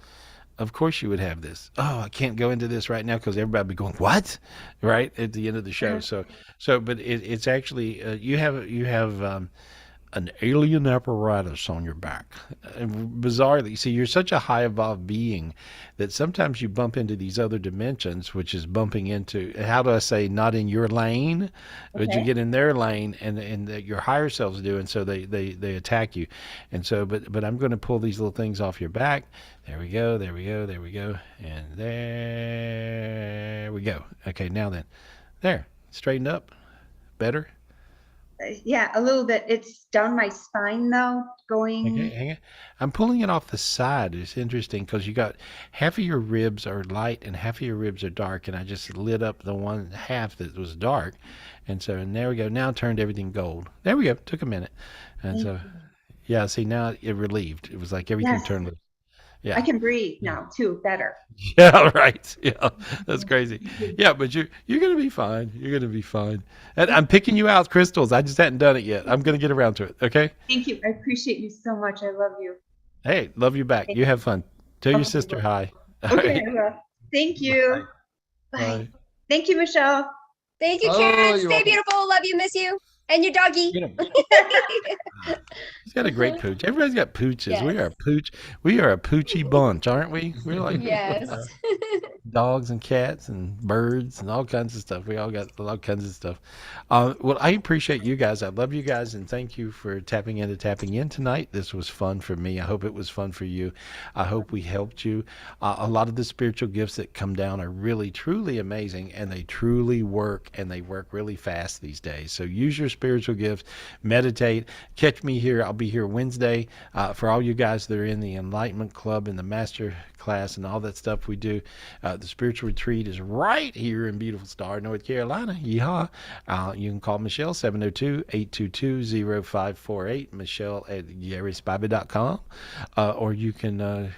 Of course you would have this. Oh, I can't go into this right now because everybody will be going, what? Right at the end of the show. But it's actually you have an alien apparatus on your back. And bizarrely, see, you're such a high evolved being that sometimes you bump into these other dimensions, which is bumping into, how do I say, not in your lane, but you get in their lane, and your higher selves do, and so they attack you. And so, but I'm going to pull these little things off your back. There we go, and there we go. Okay, now then, there, straightened up, better. Yeah, a little bit. It's down my spine though, going. Okay, hang on. I'm pulling it off the side. It's interesting because you got half of your ribs are light and half of your ribs are dark, and I just lit up the one half that was dark, and there we go. Now I turned everything gold. There we go. Took a minute, and so yeah. See, now it relieved. It was like everything turned loose. Yeah. I can breathe now too, better. Yeah, right. Yeah, that's crazy. Yeah, but you're gonna be fine. You're gonna be fine. And I'm picking you out crystals. I just hadn't done it yet. I'm gonna get around to it. Okay. Thank you. I appreciate you so much. I love you. Hey, love you back. You have fun. Tell your sister hi. Okay, I will. Thank you. Bye. Thank you, Michelle. Thank you, Karen. Stay beautiful. Love you. Miss you. And your doggy. He's got a great pooch. Everybody's got pooches. Yes. We are a poochy bunch, aren't we? We're like yes. Dogs and cats and birds and all kinds of stuff. We all got all kinds of stuff. Well, I appreciate you guys. I love you guys, and thank you for tapping in tonight. This was fun for me. I hope it was fun for you. I hope we helped you. A lot of the spiritual gifts that come down are really, truly amazing, and they truly work, and they work really fast these days. So use your spiritual gifts, meditate. Catch me here. I'll be here Wednesday. For all you guys that are in the Enlightenment Club and the Master Class and all that stuff we do, the spiritual retreat is right here in beautiful Star, North Carolina. Yeehaw. You can call Michelle 702-822-0548, Michelle at GarySpivey.com, or you can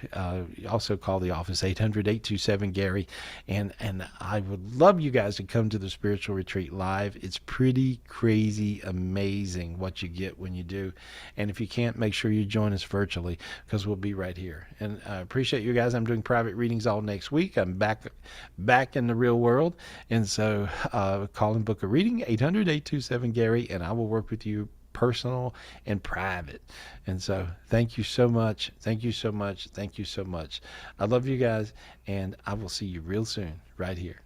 also call the office 800-827-GARY, and I would love you guys to come to the spiritual retreat live. It's pretty crazy amazing what you get when you do, and if you can't, make sure you join us virtually because we'll be right here. And I appreciate you guys. I'm doing private readings all next week. I'm back in the real world, and so call and book a reading 800-827-GARY, and I will work with you personal and private. And so thank you so much. Thank you so much. I love you guys, and I will see you real soon right here.